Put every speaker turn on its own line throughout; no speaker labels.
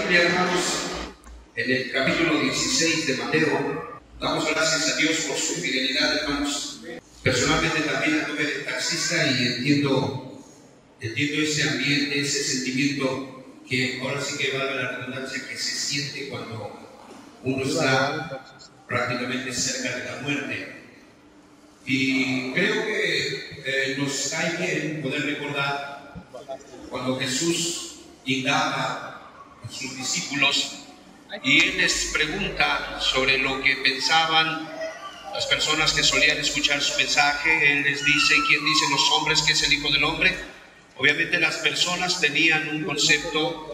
Biblia, hermanos, en el capítulo 16 de Mateo. Damos gracias a Dios por su fidelidad, hermanos. Personalmente también anduve de taxista y entiendo ese ambiente, ese sentimiento que ahora sí que valga la redundancia que se siente cuando uno está prácticamente cerca de la muerte. Y creo que nos cae bien poder recordar cuando Jesús indaga a sus discípulos y Él les pregunta sobre lo que pensaban las personas que solían escuchar su mensaje. Él les dice: ¿quién dicen los hombres que es el Hijo del Hombre? Obviamente las personas tenían un concepto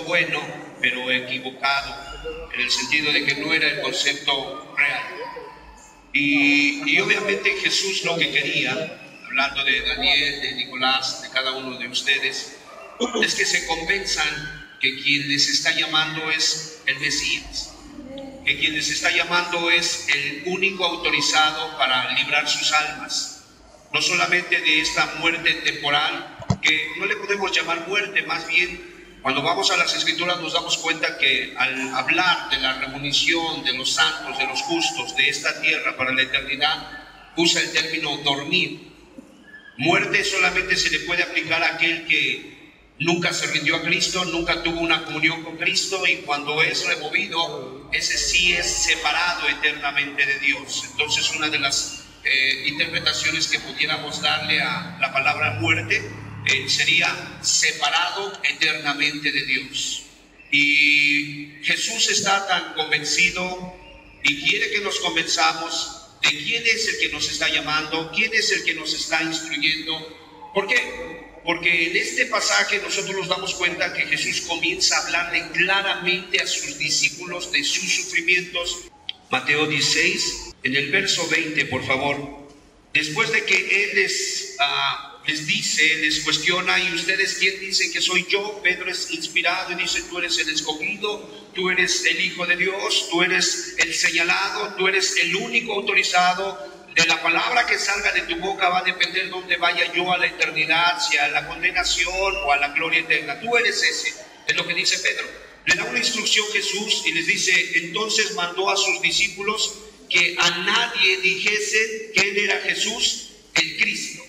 bueno, pero equivocado, en el sentido de que no era el concepto real. Y obviamente Jesús lo que quería, hablando de Daniel, de Nicolás, de cada uno de ustedes, es que se convenzan que quien les está llamando es el Mesías, que quien les está llamando es el único autorizado para librar sus almas, no solamente de esta muerte temporal, que no le podemos llamar muerte, más bien cuando vamos a las Escrituras nos damos cuenta que al hablar de la remunición de los santos, de los justos, de esta tierra para la eternidad, usa el término dormir. Muerte solamente se le puede aplicar a aquel que nunca se rindió a Cristo, nunca tuvo una comunión con Cristo, y cuando es removido, ese sí es separado eternamente de Dios. Entonces, una de las interpretaciones que pudiéramos darle a la palabra muerte sería separado eternamente de Dios. Y Jesús está tan convencido y quiere que nos convenzamos de quién es el que nos está llamando, quién es el que nos está instruyendo. ¿Por qué? Porque en este pasaje nosotros nos damos cuenta que Jesús comienza a hablarle claramente a sus discípulos de sus sufrimientos. Mateo 16, en el verso 20, por favor. Después de que Él les dice, les cuestiona: ¿y ustedes quién dicen que soy yo? Pedro es inspirado y dice: tú eres el escogido, tú eres el Hijo de Dios, tú eres el señalado, tú eres el único autorizado. De la palabra que salga de tu boca va a depender dónde vaya yo a la eternidad, si a la condenación o a la gloria eterna. Tú eres ese, es lo que dice Pedro. Le da una instrucción Jesús y les dice: entonces mandó a sus discípulos que a nadie dijesen que Él era Jesús el Cristo.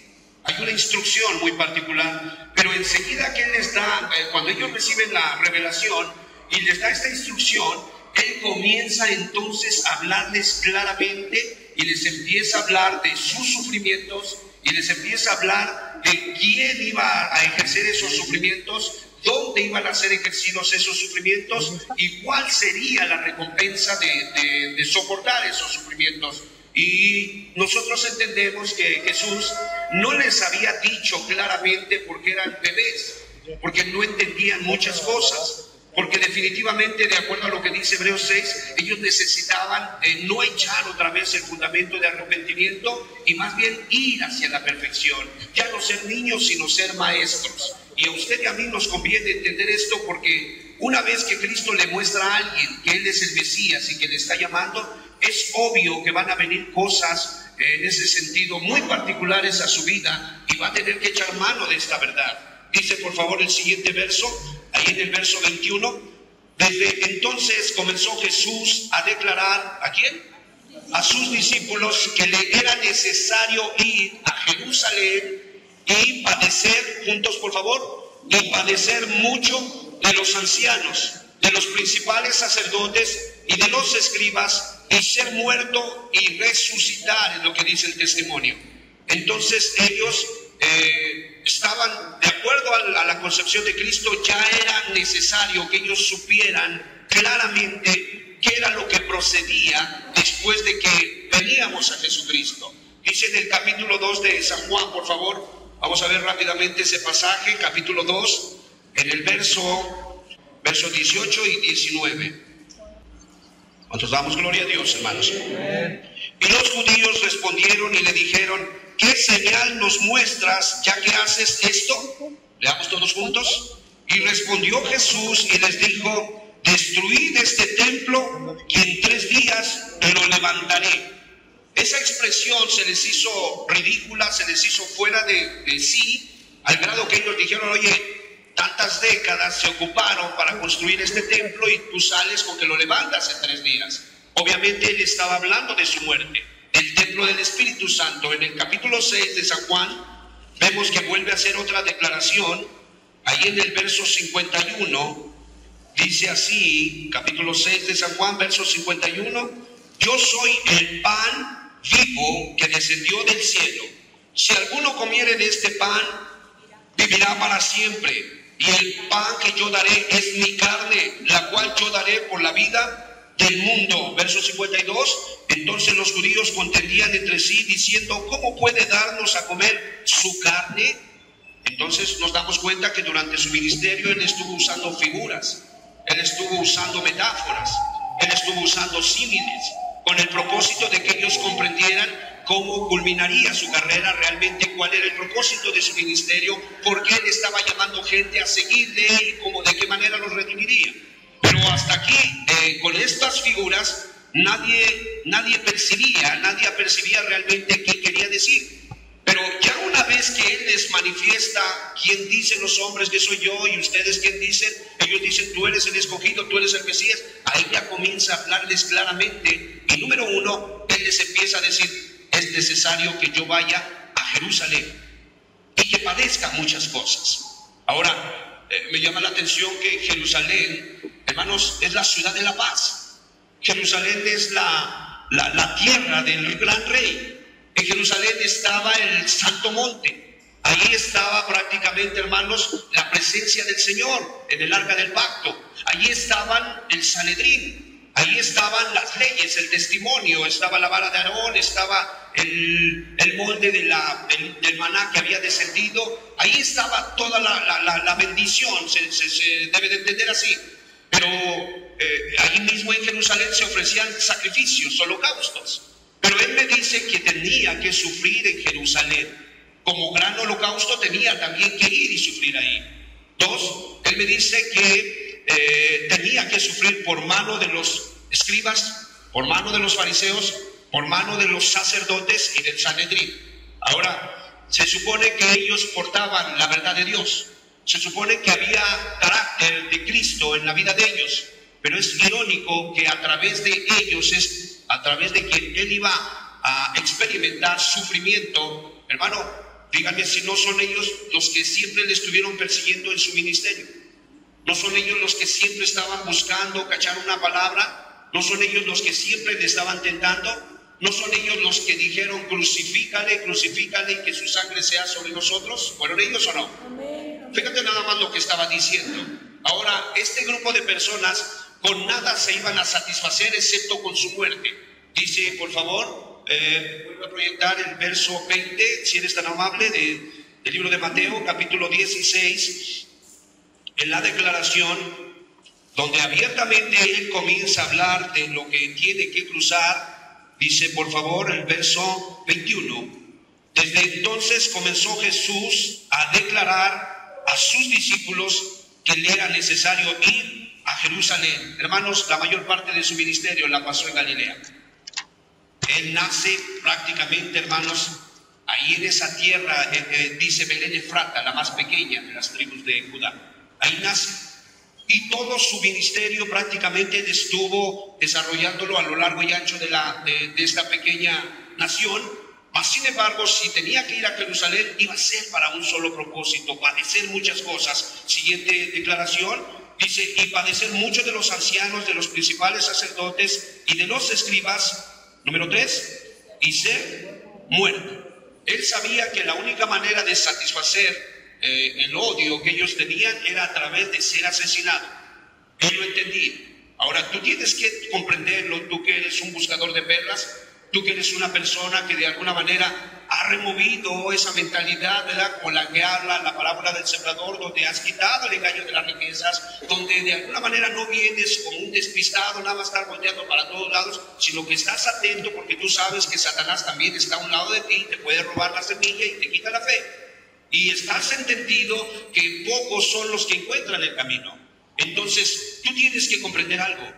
Hay una instrucción muy particular, pero enseguida que Él les da, cuando ellos reciben la revelación y les da esta instrucción, Él comienza entonces a hablarles claramente y les empieza a hablar de sus sufrimientos y les empieza a hablar de quién iba a ejercer esos sufrimientos, dónde iban a ser ejercidos esos sufrimientos y cuál sería la recompensa de soportar esos sufrimientos. Y nosotros entendemos que Jesús no les había dicho claramente porque eran bebés, porque no entendían muchas cosas, porque definitivamente, de acuerdo a lo que dice Hebreos 6, ellos necesitaban no echar otra vez el fundamento de arrepentimiento y más bien ir hacia la perfección, ya no ser niños sino ser maestros. Y a usted y a mí nos conviene entender esto, porque una vez que Cristo le muestra a alguien que Él es el Mesías y que le está llamando, es obvio que van a venir cosas en ese sentido muy particulares a su vida y va a tener que echar mano de esta verdad. Dice por favor el siguiente verso, ahí en el verso 21. Desde entonces comenzó Jesús a declarar, ¿a quién? A sus discípulos que le era necesario ir a Jerusalén y padecer, juntos por favor, y padecer mucho de los ancianos, de los principales sacerdotes y de los escribas, y ser muerto y resucitar, es lo que dice el testimonio. Entonces ellos estaban de acuerdo a la concepción de Cristo. Ya era necesario que ellos supieran claramente qué era lo que procedía después de que veníamos a Jesucristo. Dice en el capítulo 2 de San Juan, por favor, vamos a ver rápidamente ese pasaje, capítulo 2, en el verso 18 y 19. ¿Cuántos damos gloria a Dios, hermanos? Y los judíos respondieron y le dijeron: ¿qué señal nos muestras ya que haces esto? Leamos todos juntos. Y respondió Jesús y les dijo: destruid este templo y en 3 días lo levantaré. Esa expresión se les hizo ridícula, se les hizo fuera de sí, al grado que ellos dijeron: oye, tantas décadas se ocuparon para construir este templo y tú sales con que lo levantas en 3 días. Obviamente él estaba hablando de su muerte, el templo del Espíritu Santo. En el capítulo 6 de San Juan vemos que vuelve a hacer otra declaración. Ahí en el verso 51 dice así, capítulo 6 de San Juan, verso 51: yo soy el pan vivo que descendió del cielo. Si alguno comiere de este pan, vivirá para siempre. Y el pan que yo daré es mi carne, la cual yo daré por la vida del mundo. Verso 52: entonces los judíos contendían entre sí, diciendo: ¿cómo puede darnos a comer su carne? Entonces nos damos cuenta que durante su ministerio él estuvo usando figuras, él estuvo usando metáforas, él estuvo usando símiles, con el propósito de que ellos comprendieran cómo culminaría su carrera, realmente cuál era el propósito de su ministerio, por qué él estaba llamando gente a seguirle y cómo, de qué manera los redimiría. Pero hasta aquí, con estas figuras, nadie percibía realmente qué quería decir. Pero ya una vez que él les manifiesta quién dicen los hombres que soy yo y ustedes quién dicen, ellos dicen: tú eres el escogido, tú eres el Mesías. Ahí ya comienza a hablarles claramente. Y número 1, él les empieza a decir: es necesario que yo vaya a Jerusalén y que padezca muchas cosas. Ahora, me llama la atención que Jerusalén, hermanos, es la ciudad de la paz. Jerusalén es la tierra del gran rey. En Jerusalén estaba el Santo Monte. Ahí estaba prácticamente, hermanos, la presencia del Señor en el arca del pacto. Allí estaban el Sanedrín. Ahí estaban las leyes, el testimonio, estaba la vara de Aarón, estaba el molde del maná que había descendido. Ahí estaba toda la bendición, se debe de entender así. Pero ahí mismo en Jerusalén se ofrecían sacrificios, holocaustos. Pero él me dice que tenía que sufrir en Jerusalén. Como gran holocausto tenía también que ir y sufrir ahí. 2, él me dice que tenía que sufrir por mano de los escribas, por mano de los fariseos, por mano de los sacerdotes y del Sanedrín. Ahora, se supone que ellos portaban la verdad de Dios. Se supone que había carácter de Cristo en la vida de ellos. Pero es irónico que a través de ellos a través de quien él iba a experimentar sufrimiento. Hermano, díganme si no son ellos los que siempre le estuvieron persiguiendo en su ministerio. No son ellos los que siempre estaban buscando cachar una palabra. No son ellos los que siempre le estaban tentando. No son ellos los que dijeron: crucifícale, crucifícale y que su sangre sea sobre nosotros. ¿Fueron ellos o no? Amén. Fíjate nada más lo que estaba diciendo. Ahora, este grupo de personas con nada se iban a satisfacer excepto con su muerte. Dice, por favor, vuelvo a proyectar el verso 20, si eres tan amable, del libro de Mateo, capítulo 16, en la declaración, donde abiertamente él comienza a hablar de lo que tiene que cruzar. Dice, por favor, el verso 21. Desde entonces comenzó Jesús a declarar a sus discípulos que le era necesario ir a Jerusalén. Hermanos, la mayor parte de su ministerio la pasó en Galilea. Él nace prácticamente, hermanos, ahí en esa tierra, dice Belén Efrata, la más pequeña de las tribus de Judá. Ahí nace. Y todo su ministerio prácticamente él estuvo desarrollándolo a lo largo y ancho de esta pequeña nación. Mas, sin embargo, si tenía que ir a Jerusalén, iba a ser para un solo propósito: padecer muchas cosas. Siguiente declaración. Dice, y padecer mucho de los ancianos, de los principales sacerdotes y de los escribas. Número 3, y ser muerto. Él sabía que la única manera de satisfacer el odio que ellos tenían era a través de ser asesinado. Él lo entendía. Ahora, tú tienes que comprenderlo, tú que eres un buscador de perlas, tú que eres una persona que de alguna manera ha removido esa mentalidad, ¿verdad?, con la que habla la parábola del sembrador, donde has quitado el engaño de las riquezas, donde de alguna manera no vienes como un despistado, nada más estar volteando para todos lados, sino que estás atento porque tú sabes que Satanás también está a un lado de ti, te puede robar la semilla y te quita la fe. Y estás entendido que pocos son los que encuentran el camino. Entonces, tú tienes que comprender algo.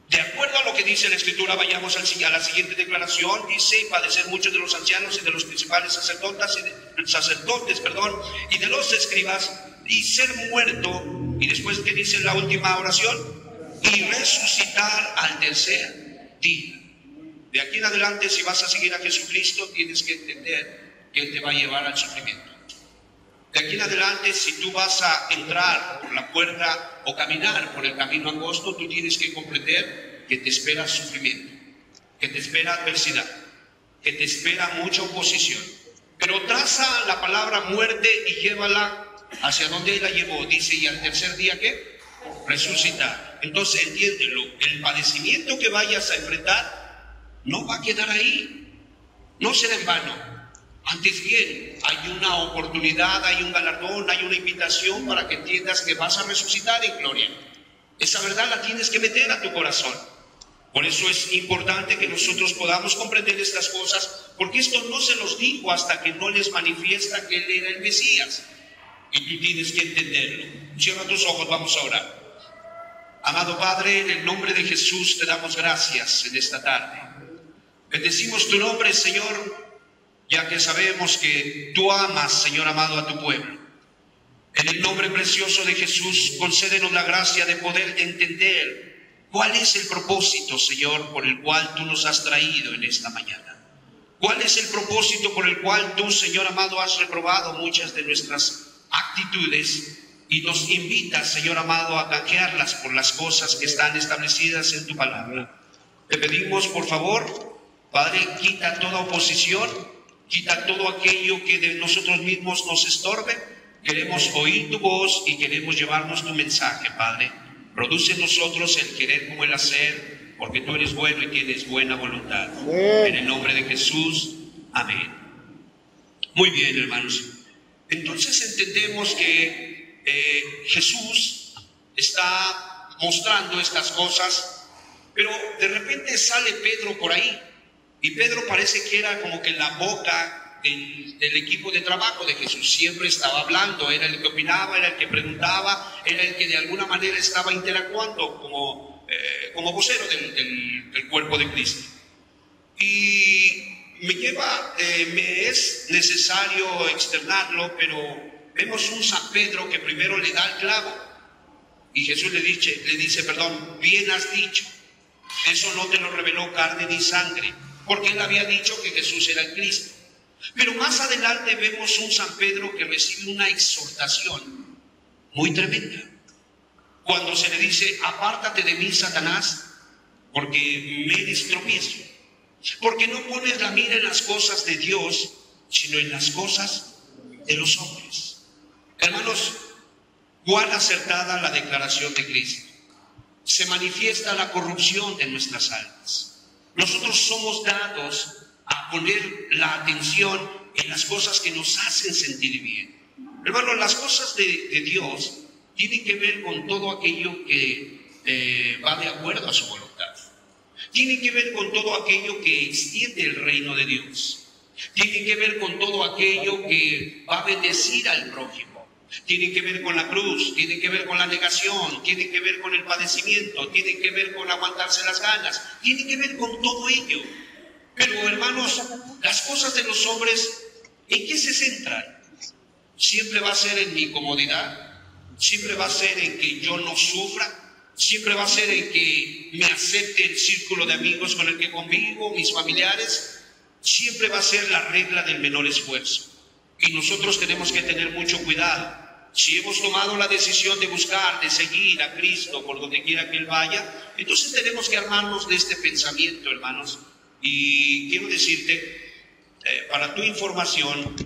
De acuerdo a lo que dice la Escritura, vayamos a la siguiente declaración. Dice: y padecer muchos de los ancianos y de los principales sacerdotes, y de los escribas, y ser muerto. Y después, ¿qué dice la última oración? Y resucitar al tercer día. De aquí en adelante, si vas a seguir a Jesucristo, tienes que entender que Él te va a llevar al sufrimiento. De aquí en adelante, si tú vas a entrar por la puerta o caminar por el camino angosto, tú tienes que comprender que te espera sufrimiento, que te espera adversidad, que te espera mucha oposición. Pero traza la palabra muerte y llévala hacia donde Él la llevó. Dice: y al tercer día, ¿qué? Resucitar. Entonces, entiéndelo, el padecimiento que vayas a enfrentar no va a quedar ahí, no será en vano. Antes bien, hay una oportunidad, hay un galardón, hay una invitación para que entiendas que vas a resucitar en gloria. Esa verdad la tienes que meter a tu corazón. Por eso es importante que nosotros podamos comprender estas cosas, porque esto no se los dijo hasta que no les manifiesta que Él era el Mesías. Y tú tienes que entenderlo. Cierra tus ojos, vamos a orar. Amado Padre, en el nombre de Jesús te damos gracias en esta tarde. Bendecimos tu nombre, Señor, ya que sabemos que tú amas, Señor amado, a tu pueblo. En el nombre precioso de Jesús, concédenos la gracia de poder entender cuál es el propósito, Señor, por el cual tú nos has traído en esta mañana. ¿Cuál es el propósito por el cual tú, Señor amado, has reprobado muchas de nuestras actitudes y nos invitas, Señor amado, a canjearlas por las cosas que están establecidas en tu palabra? Te pedimos, por favor, Padre, quita toda oposición, quita todo aquello que de nosotros mismos nos estorbe. Queremos oír tu voz y queremos llevarnos tu mensaje, Padre. Produce en nosotros el querer como el hacer, porque tú eres bueno y tienes buena voluntad. En el nombre de Jesús, amén. Muy bien, hermanos. Entonces entendemos que Jesús está mostrando estas cosas, pero de repente sale Pedro por ahí. Y Pedro parece que era como que la boca del equipo de trabajo de Jesús. Siempre estaba hablando, era el que opinaba, era el que preguntaba, era el que de alguna manera estaba interactuando como vocero del cuerpo de Cristo. Y me es necesario externarlo, pero vemos un San Pedro que primero le da el clavo. Y Jesús le dice, bien has dicho, eso no te lo reveló carne ni sangre, porque él había dicho que Jesús era el Cristo. Pero más adelante vemos un San Pedro que recibe una exhortación muy tremenda. Cuando se le dice: apártate de mí, Satanás, porque me eres tropiezo, porque no pones la mira en las cosas de Dios, sino en las cosas de los hombres. Hermanos, cuán acertada la declaración de Cristo. Se manifiesta la corrupción de nuestras almas. Nosotros somos dados a poner la atención en las cosas que nos hacen sentir bien. Hermanos, las cosas de Dios tienen que ver con todo aquello que va de acuerdo a su voluntad. Tienen que ver con todo aquello que extiende el reino de Dios. Tienen que ver con todo aquello que va a bendecir al prójimo. Tienen que ver con la cruz, tienen que ver con la negación, tienen que ver con el padecimiento, tienen que ver con aguantarse las ganas, tienen que ver con todo ello. Pero hermanos, las cosas de los hombres, ¿en qué se centran? Siempre va a ser en mi comodidad, siempre va a ser en que yo no sufra, siempre va a ser en que me acepte el círculo de amigos con el que convivo, mis familiares. Siempre va a ser la regla del menor esfuerzo. Y nosotros tenemos que tener mucho cuidado. Si hemos tomado la decisión de buscar, de seguir a Cristo por donde quiera que Él vaya, entonces tenemos que armarnos de este pensamiento, hermanos. Y quiero decirte, para tu información,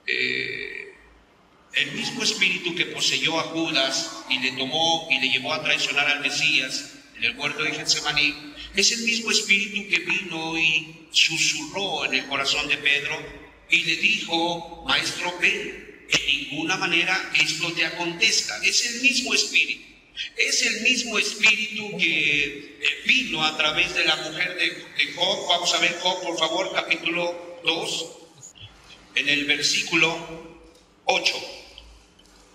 el mismo espíritu que poseyó a Judas y le tomó y le llevó a traicionar al Mesías en el huerto de Getsemaní, es el mismo espíritu que vino y susurró en el corazón de Pedro y le dijo: maestro, ven, en ninguna manera esto te acontezca. Es el mismo espíritu. Es el mismo espíritu que vino a través de la mujer de Job. Vamos a ver Job, por favor, capítulo 2, en el versículo 8.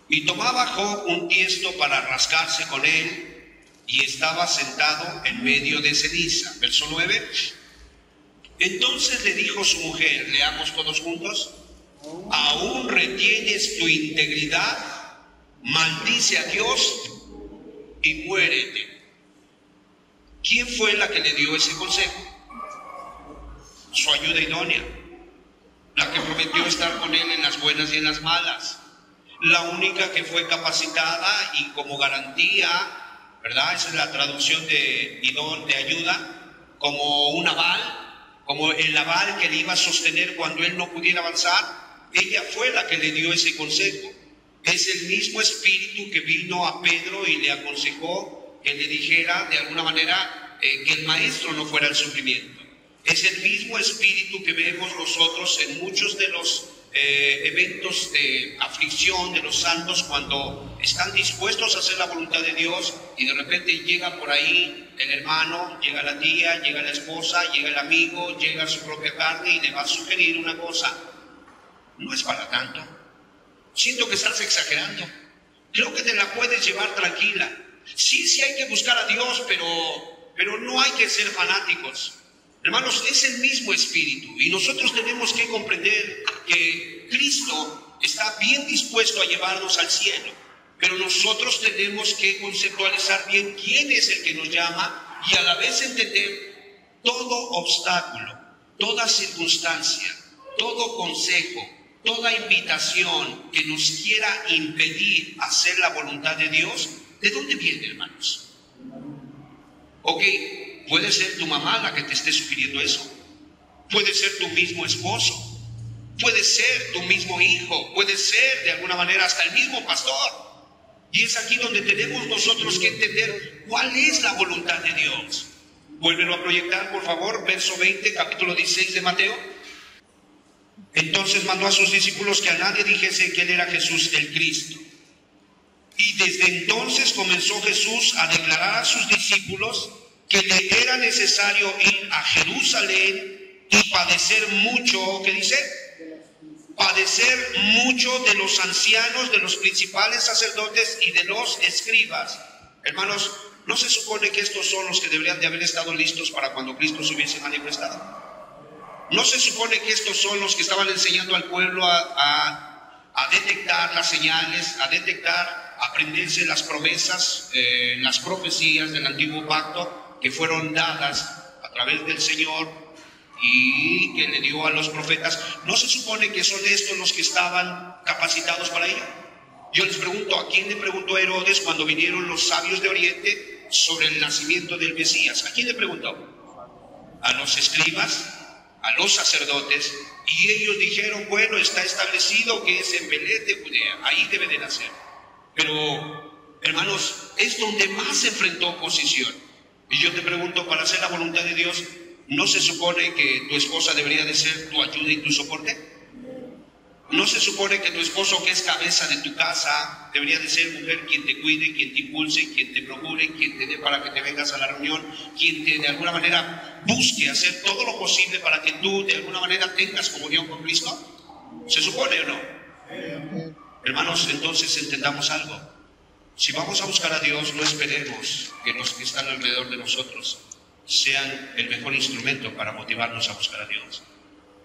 Y tomaba Job un tiesto para rascarse con él, y estaba sentado en medio de ceniza. Verso 9. Entonces le dijo su mujer, leamos todos juntos: ¿aún retienes tu integridad? Maldice a Dios y muérete. ¿Quién fue la que le dio ese consejo? Su ayuda idónea, la que prometió estar con él en las buenas y en las malas, la única que fue capacitada y como garantía, ¿verdad? Esa es la traducción de idón, de ayuda, como un aval, como el aval que le iba a sostener cuando él no pudiera avanzar. Ella fue la que le dio ese consejo. Es el mismo espíritu que vino a Pedro y le aconsejó que le dijera de alguna manera que el maestro no fuera el sufrimiento. Es el mismo espíritu que vemos nosotros en muchos de los eventos de aflicción de los santos, cuando están dispuestos a hacer la voluntad de Dios y de repente llega por ahí el hermano, llega la tía, llega la esposa, llega el amigo, llega su propia carne y le va a sugerir una cosa. No es para tanto. Siento que estás exagerando. Creo que te la puedes llevar tranquila. Sí hay que buscar a Dios, pero no hay que ser fanáticos. Hermanos, es el mismo espíritu y nosotros tenemos que comprender que Cristo está bien dispuesto a llevarnos al cielo, pero nosotros tenemos que conceptualizar bien quién es el que nos llama y a la vez entender todo obstáculo, toda circunstancia, todo consejo, toda invitación que nos quiera impedir hacer la voluntad de Dios. ¿De dónde viene, hermanos? Ok, puede ser tu mamá la que te esté sugiriendo eso, puede ser tu mismo esposo, puede ser tu mismo hijo, puede ser de alguna manera hasta el mismo pastor. Y es aquí donde tenemos nosotros que entender cuál es la voluntad de Dios. Vuélvelo a proyectar, por favor, verso 20, capítulo 16 de Mateo. Entonces mandó a sus discípulos que a nadie dijese que él era Jesús el Cristo. Y desde entonces comenzó Jesús a declarar a sus discípulos que le era necesario ir a Jerusalén y padecer mucho. ¿Qué dice? Padecer mucho de los ancianos, de los principales sacerdotes y de los escribas. Hermanos, ¿no se supone que estos son los que deberían de haber estado listos para cuando Cristo se hubiese manifestado? ¿No se supone que estos son los que estaban enseñando al pueblo a detectar las señales, a detectar, a aprenderse las promesas, las profecías del antiguo pacto que fueron dadas a través del Señor y que le dio a los profetas? ¿No se supone que son estos los que estaban capacitados para ello? Yo les pregunto, ¿a quién le preguntó Herodes cuando vinieron los sabios de Oriente sobre el nacimiento del Mesías? ¿A quién le preguntó? A los escribas, a los sacerdotes, y ellos dijeron, bueno, está establecido que es en Belén de Judea, ahí debe de nacer. Pero, hermanos, es donde más se enfrentó oposición. Y yo te pregunto, para hacer la voluntad de Dios, ¿no se supone que tu esposa debería de ser tu ayuda y tu soporte? ¿No se supone que tu esposo, que es cabeza de tu casa, debería de ser mujer quien te cuide, quien te impulse, quien te procure, quien te dé para que te vengas a la reunión, quien te de alguna manera busque hacer todo lo posible para que tú de alguna manera tengas comunión con Cristo? ¿Se supone o no? Hermanos, entonces entendamos algo. Si vamos a buscar a Dios, no esperemos que los que están alrededor de nosotros sean el mejor instrumento para motivarnos a buscar a Dios.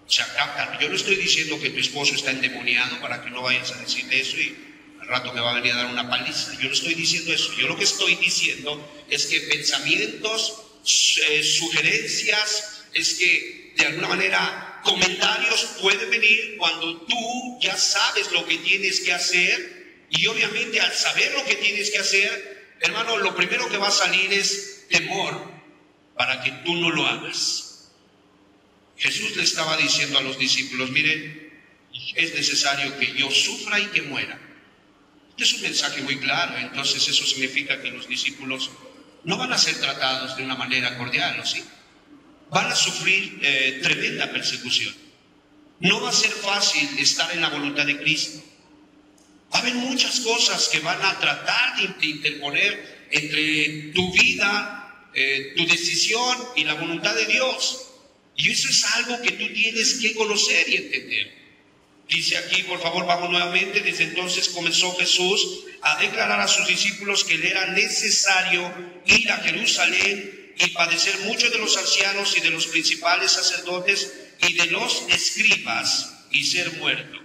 Se captan. Yo no estoy diciendo que tu esposo está endemoniado para que no vayas a decirle eso y al rato me va a venir a dar una paliza. Yo no estoy diciendo eso. Yo lo que estoy diciendo es que pensamientos, sugerencias, es que de alguna manera comentarios pueden venir cuando tú ya sabes lo que tienes que hacer, y obviamente al saber lo que tienes que hacer, hermano, lo primero que va a salir es temor para que tú no lo hagas. Jesús le estaba diciendo a los discípulos, miren, es necesario que yo sufra y que muera. Este es un mensaje muy claro. Entonces eso significa que los discípulos no van a ser tratados de una manera cordial, ¿o sí? Van a sufrir tremenda persecución. No va a ser fácil estar en la voluntad de Cristo. Va a haber muchas cosas que van a tratar de interponer entre tu vida, tu decisión y la voluntad de Dios. Y eso es algo que tú tienes que conocer y entender. Dice aquí, por favor, vamos nuevamente. Desde entonces comenzó Jesús a declarar a sus discípulos que le era necesario ir a Jerusalén y padecer mucho de los ancianos y de los principales sacerdotes y de los escribas y ser muerto.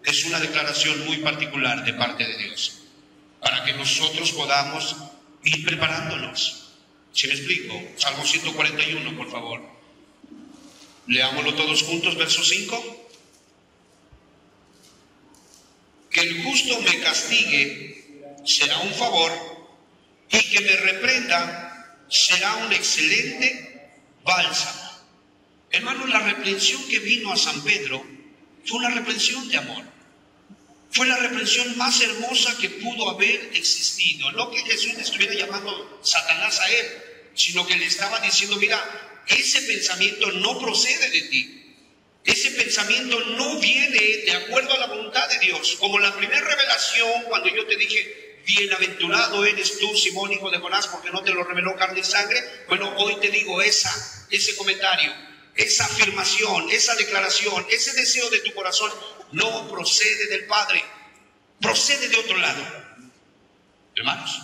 Es una declaración muy particular de parte de Dios, para que nosotros podamos ir preparándonos. ¿Sí me explico? Salmo 141, por favor. Leámoslo todos juntos, verso 5. Que el justo me castigue será un favor, y que me reprenda será un excelente bálsamo. Hermano, la reprensión que vino a San Pedro fue una reprensión de amor. Fue la reprensión más hermosa que pudo haber existido. No que Jesús le estuviera llamando Satanás a él, sino que le estaba diciendo, mira, ese pensamiento no procede de ti. Ese pensamiento no viene de acuerdo a la voluntad de Dios. Como la primera revelación, cuando yo te dije, bienaventurado eres tú, Simón, hijo de Jonás, porque no te lo reveló carne y sangre. Bueno, hoy te digo ese comentario, esa afirmación, esa declaración, ese deseo de tu corazón, no procede del Padre, procede de otro lado. Hermanos,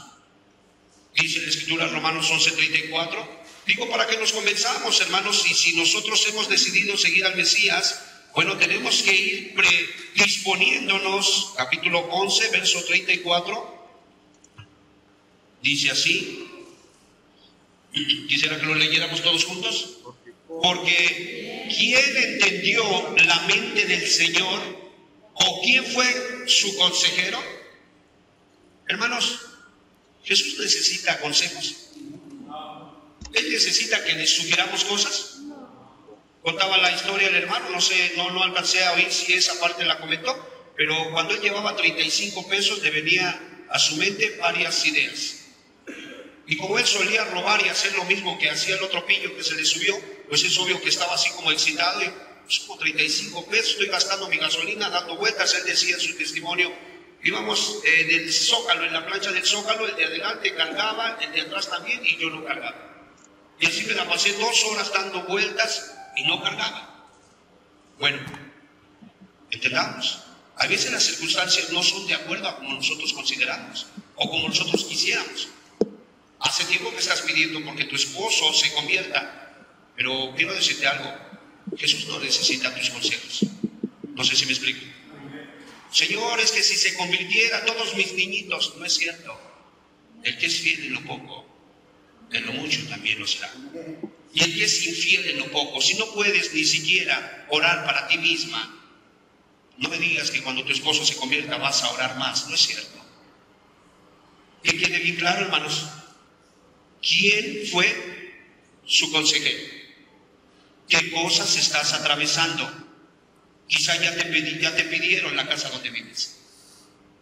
dice la Escritura, Romanos 11:34, digo para que nos convenzamos, hermanos, y si nosotros hemos decidido seguir al Mesías, bueno, tenemos que ir predisponiéndonos. Capítulo 11, verso 34, dice así. Quisiera que lo leyéramos todos juntos. Porque ¿quién entendió la mente del Señor? ¿O quién fue su consejero? Hermanos, Jesús necesita consejos. Él necesita que le sugiramos cosas. Contaba la historia del hermano, no sé, no alcancé a oír si esa parte la comentó, pero cuando él llevaba 35 pesos le venía a su mente varias ideas. Y como él solía robar y hacer lo mismo que hacía el otro pillo que se le subió, pues es obvio que estaba así como excitado y pues como 35 pesos, estoy gastando mi gasolina dando vueltas. Él decía en su testimonio, íbamos del Zócalo, en la plancha del Zócalo, el de adelante cargaba, el de atrás también, y yo no cargaba. Y así me la pasé 2 horas dando vueltas y no cargaba. Bueno, entendamos, a veces las circunstancias no son de acuerdo a como nosotros consideramos o como nosotros quisiéramos. Hace tiempo que estás pidiendo porque tu esposo se convierta, pero quiero decirte algo, Jesús no necesita tus consejos. No sé si me explico. Señor, es que si se convirtiera todos mis niñitos, no es cierto. El que es fiel en lo poco, en lo mucho también lo será. Y el que es infiel en lo poco, si no puedes ni siquiera orar para ti misma, no me digas que cuando tu esposo se convierta vas a orar más, no es cierto. Que quede bien claro, hermanos, ¿quién fue su consejero? ¿Qué cosas estás atravesando? Quizá ya te pidieron la casa donde vives.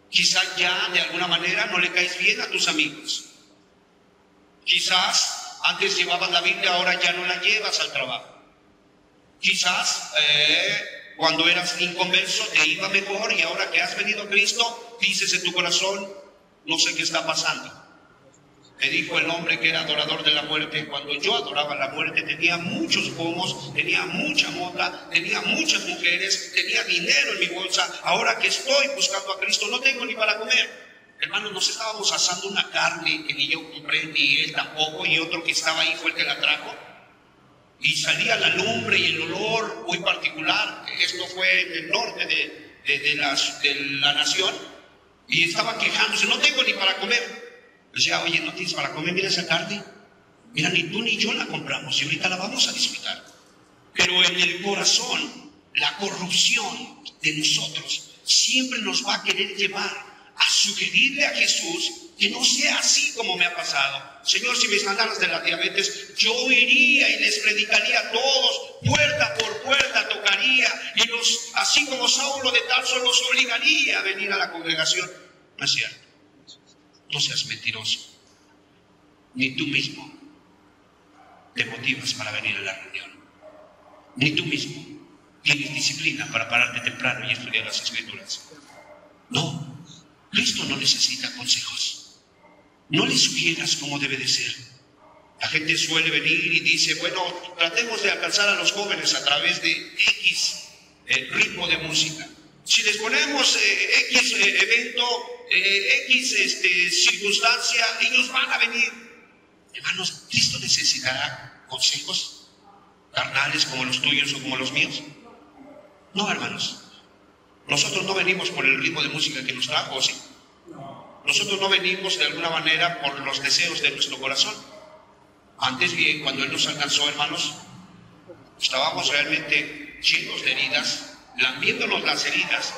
Quizá ya de alguna manera no le caes bien a tus amigos. Quizás antes llevabas la Biblia, ahora ya no la llevas al trabajo. Quizás cuando eras inconverso te iba mejor y ahora que has venido a Cristo dices en tu corazón, no sé qué está pasando. Me dijo el hombre que era adorador de la muerte, cuando yo adoraba la muerte tenía muchos pomos, tenía mucha mota, tenía muchas mujeres, tenía dinero en mi bolsa. Ahora que estoy buscando a Cristo no tengo ni para comer. Hermanos, nos estábamos asando una carne que ni yo compré, ni él tampoco, y otro que estaba ahí fue el que la trajo. Y salía la lumbre y el olor muy particular. Esto fue en el norte de la nación. Y estaba quejándose, no tengo ni para comer. Decía, oye, ¿no tienes para comer? Mira esa carne. Mira, ni tú ni yo la compramos y ahorita la vamos a disfrutar. Pero en el corazón, la corrupción de nosotros siempre nos va a querer llevar a sugerirle a Jesús que no sea así como me ha pasado. Señor, si me sanaras de la diabetes, yo iría y les predicaría a todos, puerta por puerta tocaría, y así como Saulo de Tarso los obligaría a venir a la congregación. No es cierto. No seas mentiroso. Ni tú mismo te motivas para venir a la reunión. Ni tú mismo tienes disciplina para pararte temprano y estudiar las Escrituras. No, Cristo no necesita consejos. No le sugieras cómo debe de ser. La gente suele venir y dice, bueno, tratemos de alcanzar a los jóvenes a través de X ritmo de música. Si les ponemos X evento, X circunstancia, ellos van a venir. Hermanos, ¿Cristo necesitará consejos carnales como los tuyos o como los míos? No, hermanos. Nosotros no venimos por el ritmo de música que nos trajo, ¿sí? Nosotros no venimos de alguna manera por los deseos de nuestro corazón. Antes bien, cuando Él nos alcanzó, hermanos, estábamos realmente llenos de heridas, lambiéndonos las heridas,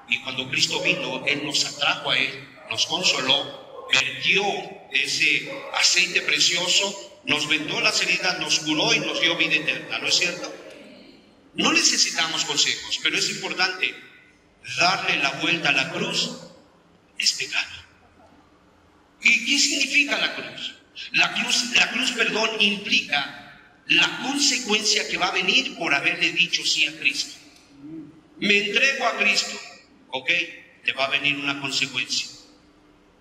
y cuando Cristo vino, Él nos atrajo a Él, nos consoló, vertió ese aceite precioso, nos vendó las heridas, nos curó y nos dio vida eterna, ¿no es cierto? No necesitamos consejos, pero es importante darle la vuelta a la cruz, es pecado. ¿Y qué significa la cruz? La cruz, perdón, implica la consecuencia que va a venir por haberle dicho sí a Cristo. Me entrego a Cristo, ok, te va a venir una consecuencia.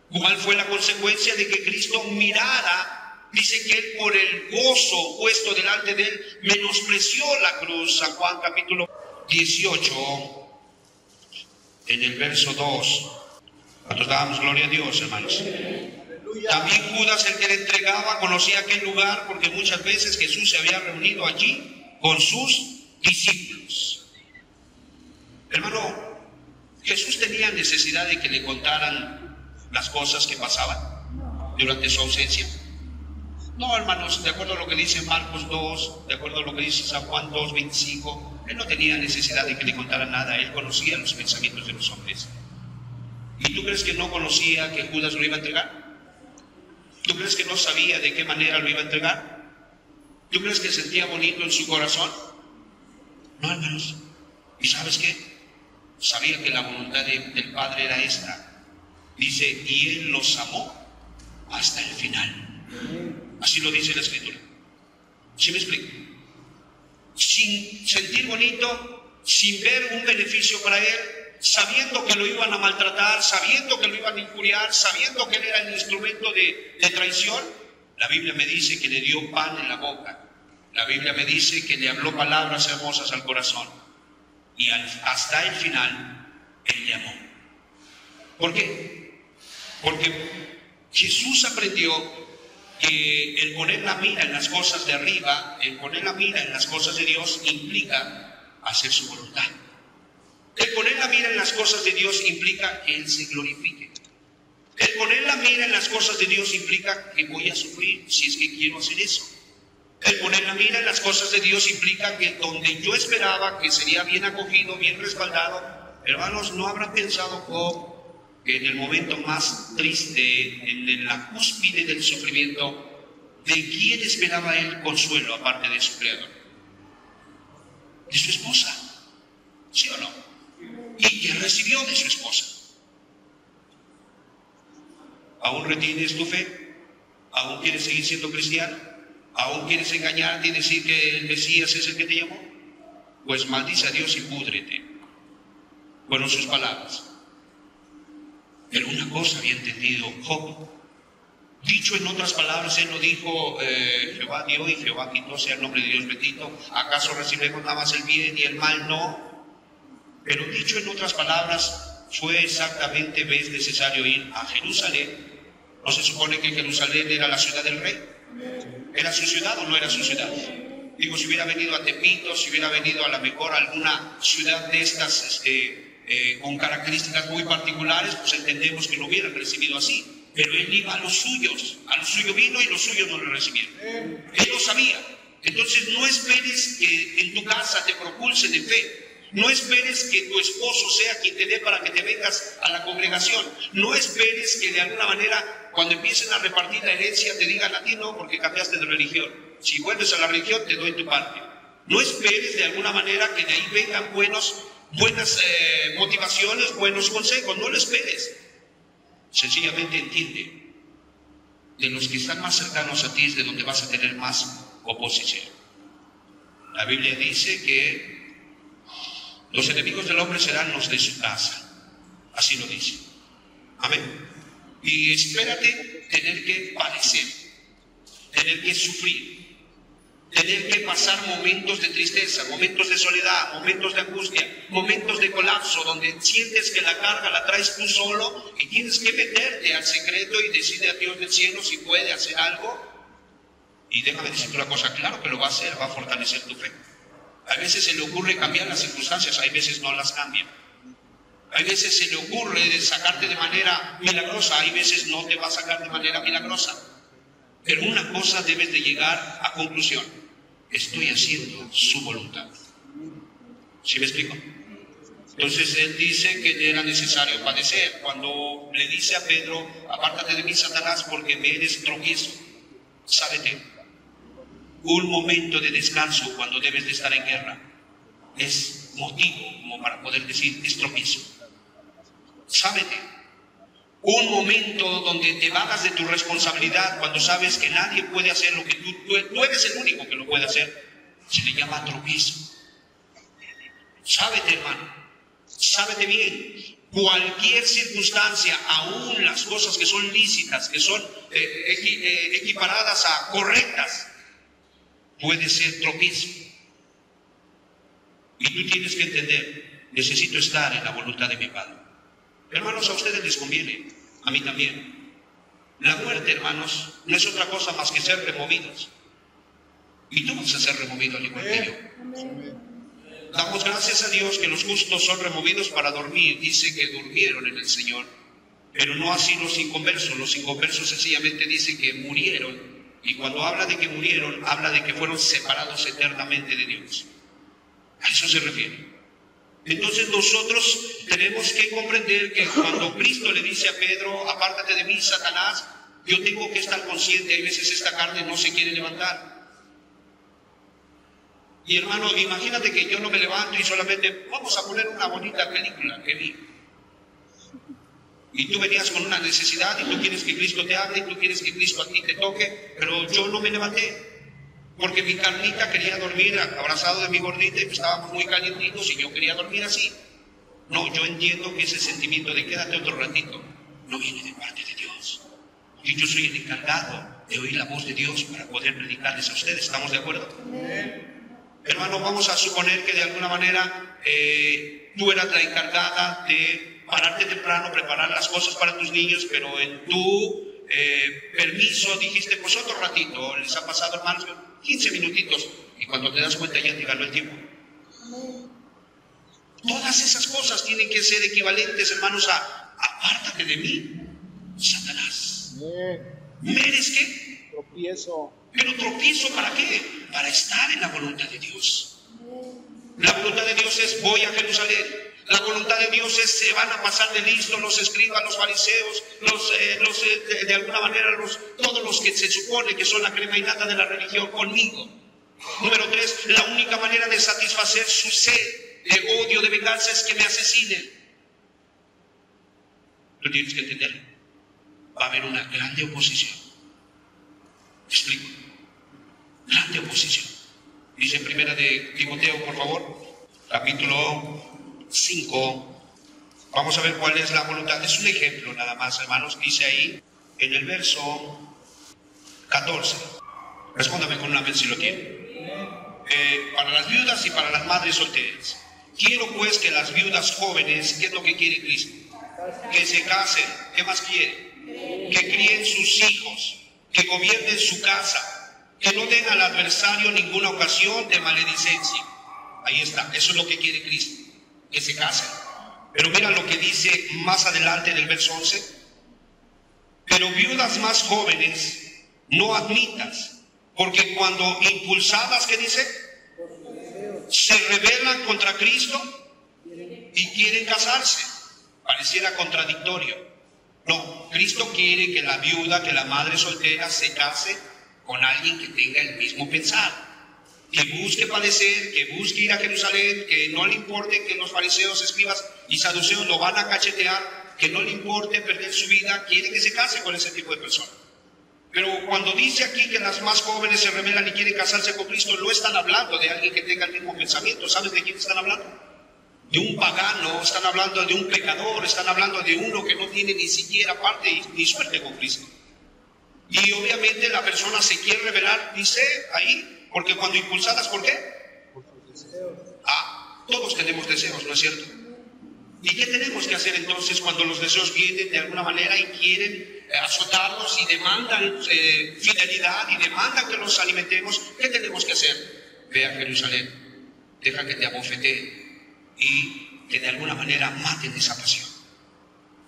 ¿Cuál fue la consecuencia? De que Cristo mirara, dice que Él por el gozo puesto delante de Él, menospreció la cruz. San Juan capítulo 18, en el verso 2. Nosotros dábamos gloria a Dios, hermanos. También Judas, el que le entregaba, conocía aquel lugar porque muchas veces Jesús se había reunido allí con sus discípulos. Hermano, Jesús tenía necesidad de que le contaran las cosas que pasaban durante su ausencia. No, hermanos, de acuerdo a lo que dice Marcos 2, de acuerdo a lo que dice San Juan 2, 25, Él no tenía necesidad de que le contaran nada. Él conocía los pensamientos de los hombres. ¿Y tú crees que no conocía que Judas lo iba a entregar? ¿Tú crees que no sabía de qué manera lo iba a entregar? ¿Tú crees que sentía bonito en su corazón? No, hermanos. ¿Y sabes qué? Sabía que la voluntad del Padre era esta. Dice, y Él los amó hasta el final. Así lo dice la Escritura. ¿Sí me explico? Sin sentir bonito, sin ver un beneficio para Él, sabiendo que lo iban a maltratar, sabiendo que lo iban a injuriar, sabiendo que Él era el instrumento de traición. La Biblia me dice que le dio pan en la boca. La Biblia me dice que le habló palabras hermosas al corazón. Y hasta el final, Él le amó. ¿Por qué? Porque Jesús aprendió que el poner la mira en las cosas de arriba, el poner la mira en las cosas de Dios, implica hacer su voluntad. El poner la mira en las cosas de Dios implica que Él se glorifique. El poner la mira en las cosas de Dios implica que voy a sufrir si es que quiero hacer eso. El poner la mira en las cosas de Dios implica que donde yo esperaba que sería bien acogido, bien respaldado, hermanos, ¿no habrán pensado Job que en el momento más triste, en la cúspide del sufrimiento, de quién esperaba él consuelo aparte de su Creador? De su esposa, ¿sí o no? ¿Y qué recibió de su esposa? ¿Aún retienes tu fe? ¿Aún quieres seguir siendo cristiano? ¿Aún quieres engañarte y decir que el Mesías es el que te llamó? Pues maldice a Dios y púdrete. Fueron sus palabras. Pero una cosa había entendido Job. Dicho en otras palabras, él no dijo Jehová dio y Jehová quitó, sea el nombre de Dios bendito. ¿Acaso recibimos nada más el bien y el mal? No. Pero dicho en otras palabras, fue exactamente vez necesario ir a Jerusalén. ¿No se supone que Jerusalén era la ciudad del rey? ¿Era su ciudad o no era su ciudad? Digo, si hubiera venido a Tepito, si hubiera venido a lo mejor a alguna ciudad de estas con características muy particulares, pues entendemos que lo hubieran recibido así. Pero él iba a los suyos vino y los suyos no lo recibieron. Él lo sabía. Entonces no esperes que en tu casa te propulsen de fe. No esperes que tu esposo sea quien te dé para que te vengas a la congregación. No esperes que de alguna manera, cuando empiecen a repartir la herencia, te digan a ti no, porque cambiaste de religión. Si vuelves a la religión, te doy tu parte. No esperes de alguna manera que de ahí vengan buenas motivaciones, buenos consejos. No lo esperes. Sencillamente entiende, de los que están más cercanos a ti es de donde vas a tener más oposición. La Biblia dice que los enemigos del hombre serán los de su casa. Así lo dice. Amén. Y espérate tener que padecer, tener que sufrir, tener que pasar momentos de tristeza, momentos de soledad, momentos de angustia, momentos de colapso, donde sientes que la carga la traes tú solo y tienes que meterte al secreto y decirle a Dios del cielo si puede hacer algo. Y déjame decirte una cosa, claro que lo va a hacer, va a fortalecer tu fe. A veces se le ocurre cambiar las circunstancias, hay veces no las cambia. Hay veces se le ocurre sacarte de manera milagrosa, hay veces no te va a sacar de manera milagrosa. Pero una cosa debes de llegar a conclusión: estoy haciendo su voluntad. ¿Sí me explico? Entonces él dice que era necesario padecer. Cuando le dice a Pedro, apártate de mí, Satanás, porque me eres tropiezo. Sábete, un momento de descanso cuando debes de estar en guerra es motivo como para poder decir es tropiezo. Sábete, un momento donde te vagas de tu responsabilidad cuando sabes que nadie puede hacer lo que tú eres el único que lo puede hacer, se le llama tropiezo. Sábete, hermano, sábete bien. Cualquier circunstancia, aún las cosas que son lícitas, que son equiparadas a correctas, puede ser tropiezo. Y tú tienes que entender, necesito estar en la voluntad de mi Padre. Hermanos, a ustedes les conviene, a mí también. La muerte, hermanos, no es otra cosa más que ser removidos. Y tú vas a ser removido al igual que yo. Damos gracias a Dios que los justos son removidos para dormir. Dice que durmieron en el Señor, pero no así los inconversos. Los inconversos sencillamente dicen que murieron. Y cuando habla de que murieron, habla de que fueron separados eternamente de Dios. A eso se refiere. Entonces nosotros tenemos que comprender que cuando Cristo le dice a Pedro, apártate de mí, Satanás, yo tengo que estar consciente, hay veces esta carne no se quiere levantar. Y hermano, imagínate que yo no me levanto y solamente vamos a poner una bonita película que vi. Y tú venías con una necesidad y tú quieres que Cristo te hable y tú quieres que Cristo a ti te toque, pero yo no me levanté. Porque mi carnita quería dormir abrazado de mi gordita y estábamos muy calientitos y yo quería dormir así. No, yo entiendo que ese sentimiento de quédate otro ratito no viene de parte de Dios. Y yo soy el encargado de oír la voz de Dios para poder predicarles a ustedes. ¿Estamos de acuerdo? Hermano, vamos a suponer que de alguna manera tú eras la encargada de pararte temprano, preparar las cosas para tus niños, pero en tu permiso dijiste, pues otro ratito. Les ha pasado, hermanos, 15 minutitos, y cuando te das cuenta ya te ganó el tiempo. Todas esas cosas tienen que ser equivalentes, hermanos, a apártate de mí, Satanás. ¿Me eres qué?
Tropiezo.
¿Pero tropiezo para qué? Para estar en la voluntad de Dios. La voluntad de Dios es voy a Jerusalén. La voluntad de Dios es se van a pasar de listo los escribas, los fariseos, de alguna manera todos los que se supone que son la crema y nata de la religión conmigo. Número 3, la única manera de satisfacer su sed de odio, de venganza es que me asesinen. Tú tienes que entenderlo. Va a haber una grande oposición. ¿Me explico? Grande oposición. Dice en primera de Timoteo, por favor, capítulo 5, vamos a ver cuál es la voluntad. Es un ejemplo nada más, hermanos. Dice ahí en el verso 14. Respóndame con un amén si lo tiene. Para las viudas y para las madres solteras. Quiero pues que las viudas jóvenes, ¿qué es lo que quiere Cristo? Que se casen. ¿Qué más quiere? Que críen sus hijos, que gobiernen su casa, que no den al adversario ninguna ocasión de maledicencia. Ahí está, eso es lo que quiere Cristo. Que se casen. Pero mira lo que dice más adelante en el verso 11. Pero viudas más jóvenes no admitas, porque cuando impulsadas, ¿qué dice? Se rebelan contra Cristo y quieren casarse. Pareciera contradictorio. No, Cristo quiere que la viuda, que la madre soltera se case con alguien que tenga el mismo pensar. Que busque padecer, que busque ir a Jerusalén, que no le importe que los fariseos, escribas y saduceos lo van a cachetear, que no le importe perder su vida, quiere que se case con ese tipo de personas. Pero cuando dice aquí que las más jóvenes se rebelan y quieren casarse con Cristo, no están hablando de alguien que tenga el mismo pensamiento. ¿Sabes de quién están hablando? De un pagano, están hablando de un pecador, están hablando de uno que no tiene ni siquiera parte ni suerte con Cristo. Y obviamente la persona se quiere rebelar, dice ahí, Porque cuando impulsadas, ¿por qué? Todos tenemos deseos, ¿no es cierto? ¿Y qué tenemos que hacer entonces cuando los deseos vienen de alguna manera y quieren azotarnos y demandan fidelidad y demandan que los alimentemos? ¿Qué tenemos que hacer? Ve a Jerusalén, deja que te abofeteen y que de alguna manera maten esa pasión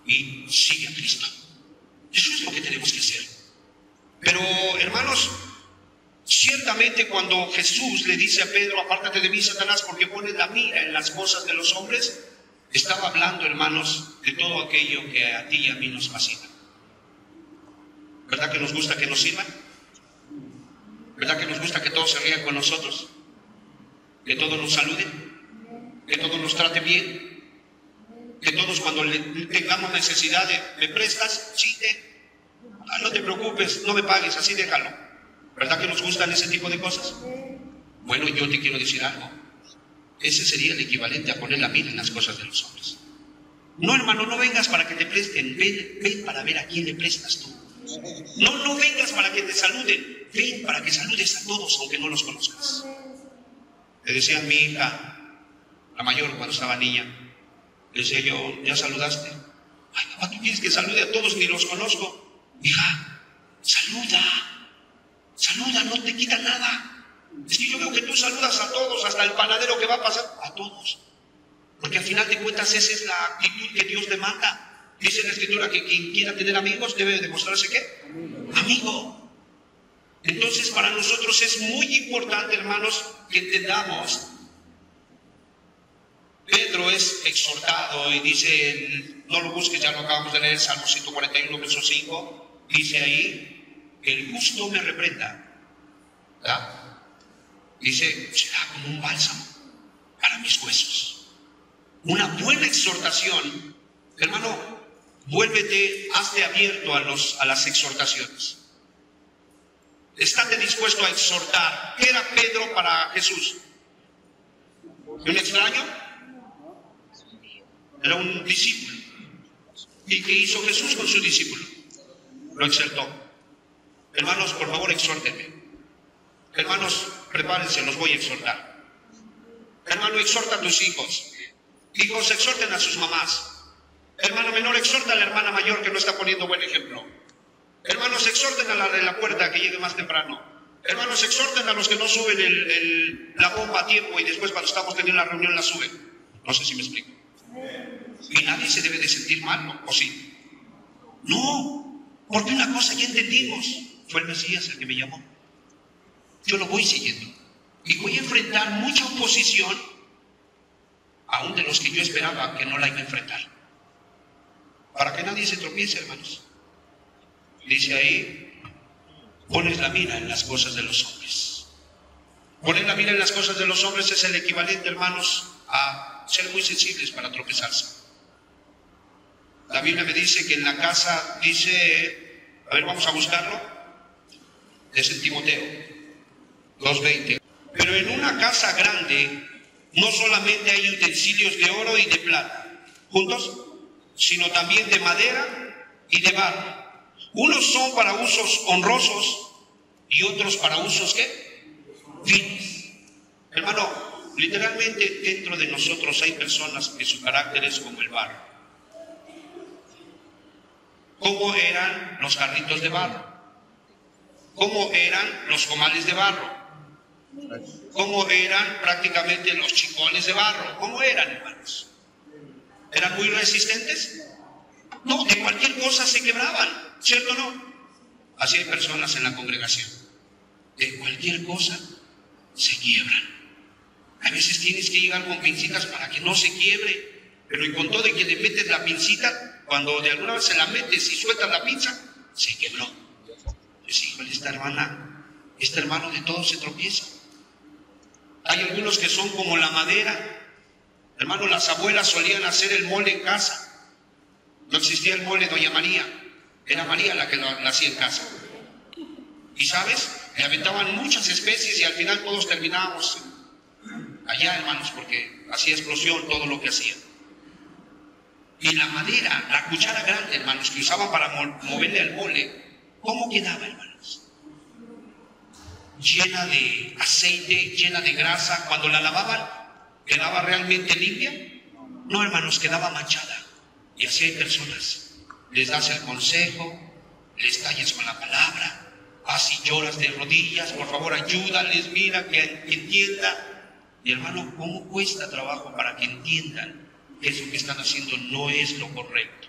y sigue a Cristo. Eso es lo que tenemos que hacer. Pero, hermanos, ciertamente cuando Jesús le dice a Pedro, apártate de mí, Satanás, porque pones la mira en las cosas de los hombres, estaba hablando, hermanos, de todo aquello que a ti y a mí nos fascina. ¿Verdad que nos gusta que nos sirvan? ¿Verdad que nos gusta que todos se rían con nosotros? ¿Que todos nos saluden? ¿Que todos nos traten bien? ¿Que todos cuando tengamos necesidad ¿me prestas? Sí, no te preocupes, no me pagues, así déjalo. ¿Verdad que nos gustan ese tipo de cosas? Bueno, yo te quiero decir algo. Ese sería el equivalente a poner la mira en las cosas de los hombres. No, hermano, no vengas para que te presten, ven para ver a quién le prestas tú. No vengas para que te saluden, ven para que saludes a todos aunque no los conozcas. Le decía a mi hija, la mayor cuando estaba niña, le decía yo, ¿ya saludaste? Ay, papá, ¿tú quieres que salude a todos? Ni los conozco. Hija, saluda, no te quita nada. Es que yo veo que tú saludas a todos, hasta el panadero que va a pasar, a todos. Porque al final de cuentas esa es la actitud que Dios demanda. Dice en la Escritura que quien quiera tener amigos debe demostrarse ¿qué? Amigo. Entonces para nosotros es muy importante, hermanos, que entendamos. Pedro es exhortado y dice, no lo busques, ya lo acabamos de leer, Salmo 141, verso 5, dice ahí, el justo me reprenda, ¿verdad? Dice, será como un bálsamo para mis huesos. Una buena exhortación, hermano, vuélvete, hazte abierto a las exhortaciones. Estate dispuesto a exhortar. ¿Qué era Pedro para Jesús? ¿Un extraño? Era un discípulo. ¿Y qué hizo Jesús con su discípulo? Lo exhortó. Hermanos, por favor, exhórtenme. Hermanos, prepárense, los voy a exhortar. Hermano, exhorta a tus hijos. Hijos, exhorten a sus mamás. Hermano menor, exhorta a la hermana mayor que no está poniendo buen ejemplo. Hermanos, exhorten a la de la puerta que llegue más temprano. Hermanos, exhorten a los que no suben la bomba a tiempo y después cuando estamos teniendo la reunión la suben. No sé si me explico. Y nadie se debe de sentir mal, ¿no? ¿O sí? No, porque una cosa ya entendimos. Fue el Mesías el que me llamó. Yo lo voy siguiendo. Y voy a enfrentar mucha oposición, aún de los que yo esperaba que no la iba a enfrentar. Para que nadie se tropiece, hermanos. Dice ahí, pones la mira en las cosas de los hombres. Poner la mira en las cosas de los hombres es el equivalente, hermanos, a ser muy sensibles para tropezarse. La Biblia me dice que en la casa, dice, a ver, vamos a buscarlo, es en Timoteo 2:20. Pero en una casa grande no solamente hay utensilios de oro y de plata, juntos, sino también de madera y de barro. Unos son para usos honrosos y otros para usos ¿qué? Finos. Hermano, literalmente dentro de nosotros hay personas que su carácter es como el barro. ¿Cómo eran los jarritos de barro? ¿Cómo eran los comales de barro? ¿Cómo eran prácticamente los chicones de barro? ¿Cómo eran, hermanos? ¿Eran muy resistentes? No, de cualquier cosa se quebraban, ¿cierto o no? Así hay personas en la congregación. De cualquier cosa se quiebran. A veces tienes que llegar con pincitas para que no se quiebre, pero y con todo de que le metes la pincita, cuando de alguna vez se la metes y sueltas la pinza, se quebró. Pues híjole, esta hermana, este hermano de todo se tropieza. Hay algunos que son como la madera. Hermano, las abuelas solían hacer el mole en casa. No existía el mole doña María, era María la que lo hacía en casa. Y sabes, le aventaban muchas especies y al final todos terminábamos allá, hermanos, porque hacía explosión todo lo que hacía. Y la madera, la cuchara grande, hermanos, que usaban para moverle al mole, ¿cómo quedaba, hermanos? llena de aceite, llena de grasa, cuando la lavaban, ¿quedaba realmente limpia? No, hermanos, quedaba manchada. Y así hay personas, les das el consejo, les callas con la palabra, así lloras de rodillas, por favor ayúdales, mira, que entienda. Y hermano, ¿cómo cuesta trabajo para que entiendan que eso que están haciendo no es lo correcto?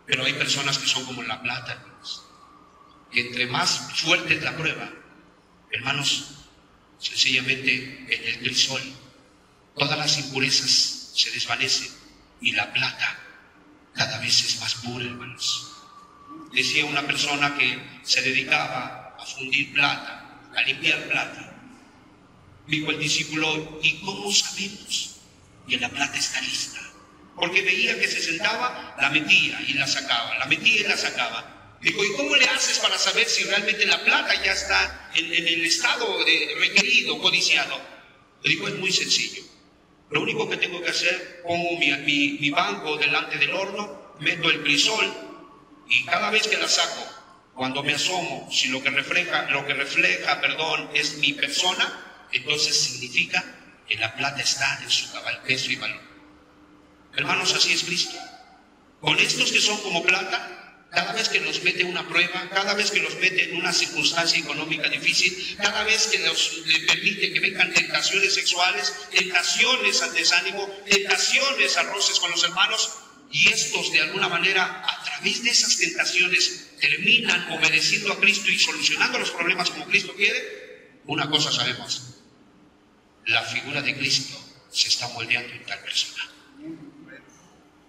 Pero hay personas que son como la plata, hermanos, que entre más fuerte es la prueba, hermanos, sencillamente en el crisol todas las impurezas se desvanecen y la plata cada vez es más pura, hermanos. Decía una persona que se dedicaba a fundir plata, a limpiar plata. Dijo el discípulo, ¿y cómo sabemos que la plata está lista? Porque veía que se sentaba, la metía y la sacaba, la metía y la sacaba. Dijo, ¿y cómo le haces para saber si realmente la plata ya está en el estado requerido, codiciado? Le dijo, es muy sencillo. Lo único que tengo que hacer, pongo mi banco delante del horno, meto el crisol y cada vez que la saco, cuando me asomo, si lo que refleja, es mi persona, entonces significa que la plata está en su cabal peso y valor. Hermanos, así es Cristo. Con estos que son como plata, cada vez que nos mete una prueba, cada vez que los mete en una circunstancia económica difícil, cada vez que le permite que vengan tentaciones sexuales, tentaciones al desánimo, tentaciones a roces con los hermanos, y estos de alguna manera, a través de esas tentaciones, terminan obedeciendo a Cristo y solucionando los problemas como Cristo quiere. Una cosa sabemos, la figura de Cristo se está moldeando en tal persona.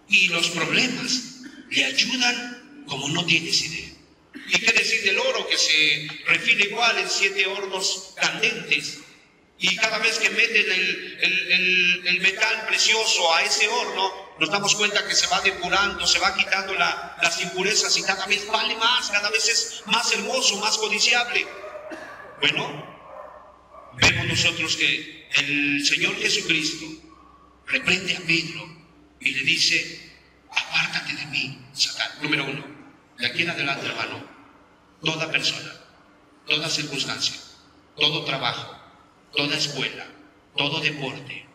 Y los problemas le ayudan como no tienes idea. ¿Y qué decir del oro que se refina igual en 7 hornos candentes? Y cada vez que meten el metal precioso a ese horno, nos damos cuenta que se va depurando, se va quitando las impurezas y cada vez vale más, cada vez es más hermoso, más codiciable. Bueno, vemos nosotros que el Señor Jesucristo reprende a Pedro y le dice, apártate de mí, Satán. Número 1, de aquí en adelante, hermano, toda persona, toda circunstancia, todo trabajo, toda escuela, todo deporte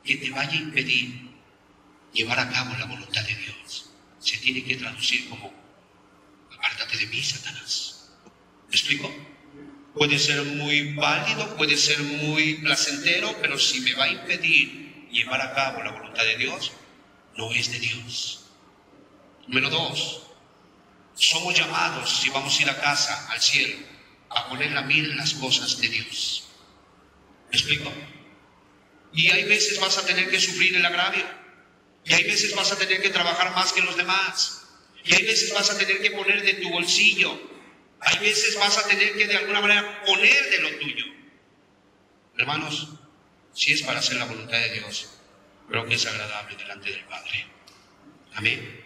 que te vaya a impedir llevar a cabo la voluntad de Dios, se tiene que traducir como, apártate de mí, Satanás. ¿Me explico? Puede ser muy válido, puede ser muy placentero, pero si me va a impedir llevar a cabo la voluntad de Dios, no es de Dios. Número 2, somos llamados, si vamos a ir a casa, al cielo, a poner la mira en las cosas de Dios. ¿Me explico? Y hay veces vas a tener que sufrir el agravio, y hay veces vas a tener que trabajar más que los demás, y hay veces vas a tener que poner de tu bolsillo, hay veces vas a tener que de alguna manera poner de lo tuyo. Hermanos, si es para hacer la voluntad de Dios, creo que es agradable delante del Padre. Amén.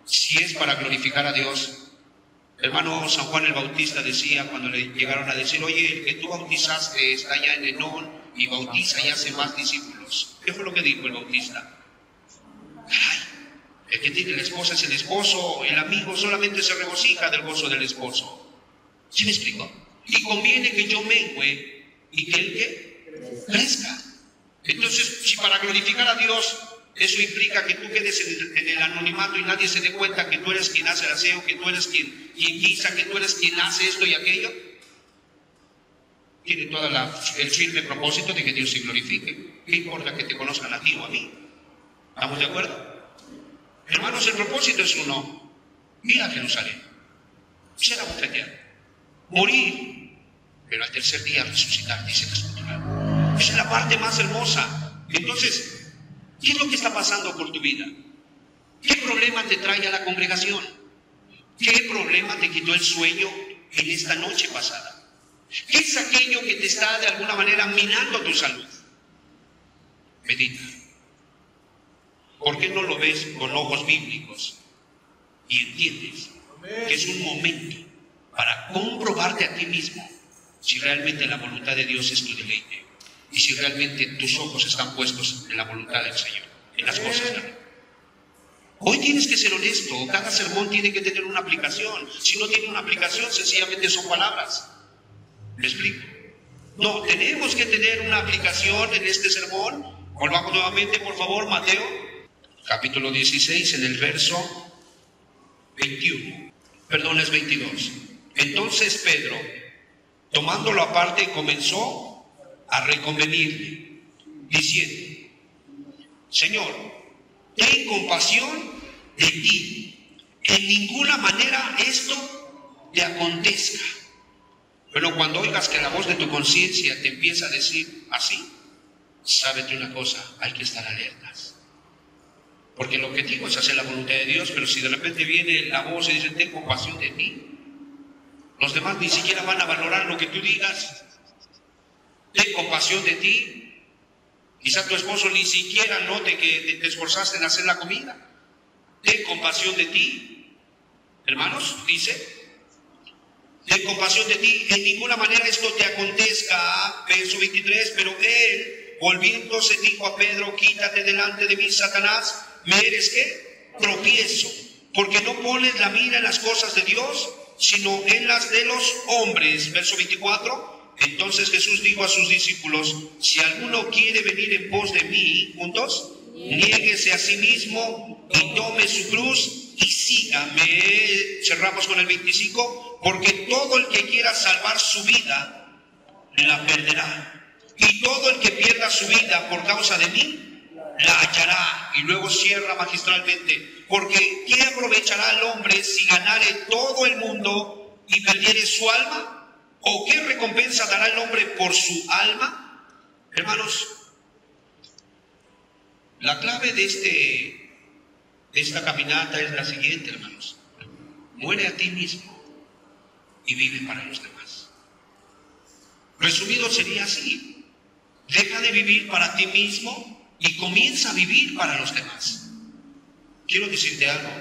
Si es para glorificar a Dios, hermano San Juan el Bautista decía cuando le llegaron a decir, oye, el que tú bautizaste está allá en Enón y bautiza y hace más discípulos. ¿Qué fue lo que dijo el Bautista? Caray, el que tiene la esposa es el esposo, el amigo solamente se regocija del gozo del esposo. ¿Sí me explico? Y conviene que yo mengüe y que él ¿qué? Crezca. Entonces, si para glorificar a Dios eso implica que tú quedes en el anonimato y nadie se dé cuenta que tú eres quien hace el aseo, que tú eres quien guisa, que tú eres quien hace esto y aquello, tiene todo el firme propósito de que Dios se glorifique. ¿Qué importa que te conozcan a ti o a mí? ¿Estamos de acuerdo? Hermanos, el propósito es uno: ir a Jerusalén, ser abofeteado, morir, pero al tercer día resucitar, dice la Escritura. Esa es la parte más hermosa. Entonces, ¿qué es lo que está pasando por tu vida? ¿Qué problema te trae a la congregación? ¿Qué problema te quitó el sueño en esta noche pasada? ¿Qué es aquello que te está de alguna manera minando tu salud? Medita. ¿Por qué no lo ves con ojos bíblicos y entiendes que es un momento para comprobarte a ti mismo si realmente la voluntad de Dios es tu deleite y si realmente tus ojos están puestos en la voluntad del Señor, en las cosas de Dios? Hoy tienes que ser honesto. Cada sermón tiene que tener una aplicación. Si no tiene una aplicación, sencillamente son palabras. ¿Me explico? No, tenemos que tener una aplicación en este sermón. Volvamos nuevamente, por favor, Mateo, capítulo 16, en el verso 21. Perdón, es 22. Entonces Pedro, tomándolo aparte, comenzó a reconvenirle, diciendo: Señor, ten compasión de ti. En ninguna manera esto te acontezca. Pero cuando oigas que la voz de tu conciencia te empieza a decir así, sábete una cosa, hay que estar alertas. Porque el objetivo es hacer la voluntad de Dios, pero si de repente viene la voz y dice: ten compasión de ti, los demás ni siquiera van a valorar lo que tú digas. Ten compasión de ti. Quizá tu esposo ni siquiera note que te esforzaste en hacer la comida. Ten compasión de ti. Hermanos, dice: ten compasión de ti, en ninguna manera esto te acontezca. Verso 23, pero él, volviéndose, dijo a Pedro: quítate delante de mí, Satanás, me eres ¿qué? Tropiezo, porque no pones la mira en las cosas de Dios, sino en las de los hombres. Verso 24, entonces Jesús dijo a sus discípulos: si alguno quiere venir en pos de mí, juntos, niéguese a sí mismo y tome su cruz y sígame. Cerramos con el 25, porque todo el que quiera salvar su vida, la perderá. Y todo el que pierda su vida por causa de mí, la hallará. Y luego cierra magistralmente: porque ¿qué aprovechará el hombre si ganare todo el mundo y perdiere su alma? ¿O qué recompensa dará el hombre por su alma? Hermanos, la clave de esta caminata es la siguiente, hermanos: muere a ti mismo y vive para los demás. Resumido sería así: deja de vivir para ti mismo y comienza a vivir para los demás. Quiero decirte algo: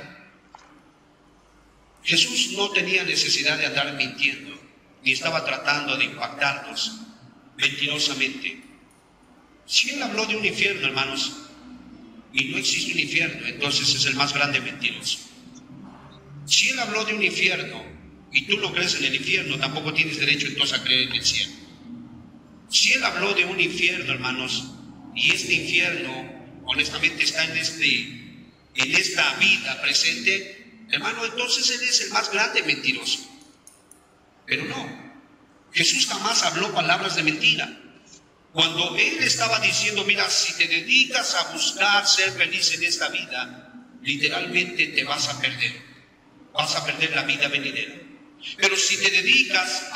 Jesús no tenía necesidad de andar mintiendo, ni estaba tratando de impactarnos mentirosamente. Si Él habló de un infierno, hermanos, y no existe un infierno, entonces es el más grande mentiroso. Si Él habló de un infierno y tú no crees en el infierno, tampoco tienes derecho entonces a creer en el cielo. Si Él habló de un infierno, hermanos, y este infierno honestamente está en esta vida presente, hermano, entonces Él es el más grande mentiroso. Pero no, Jesús jamás habló palabras de mentira. Cuando Él estaba diciendo: mira, si te dedicas a buscar ser feliz en esta vida, literalmente te vas a perder la vida venidera. Pero si te dedicas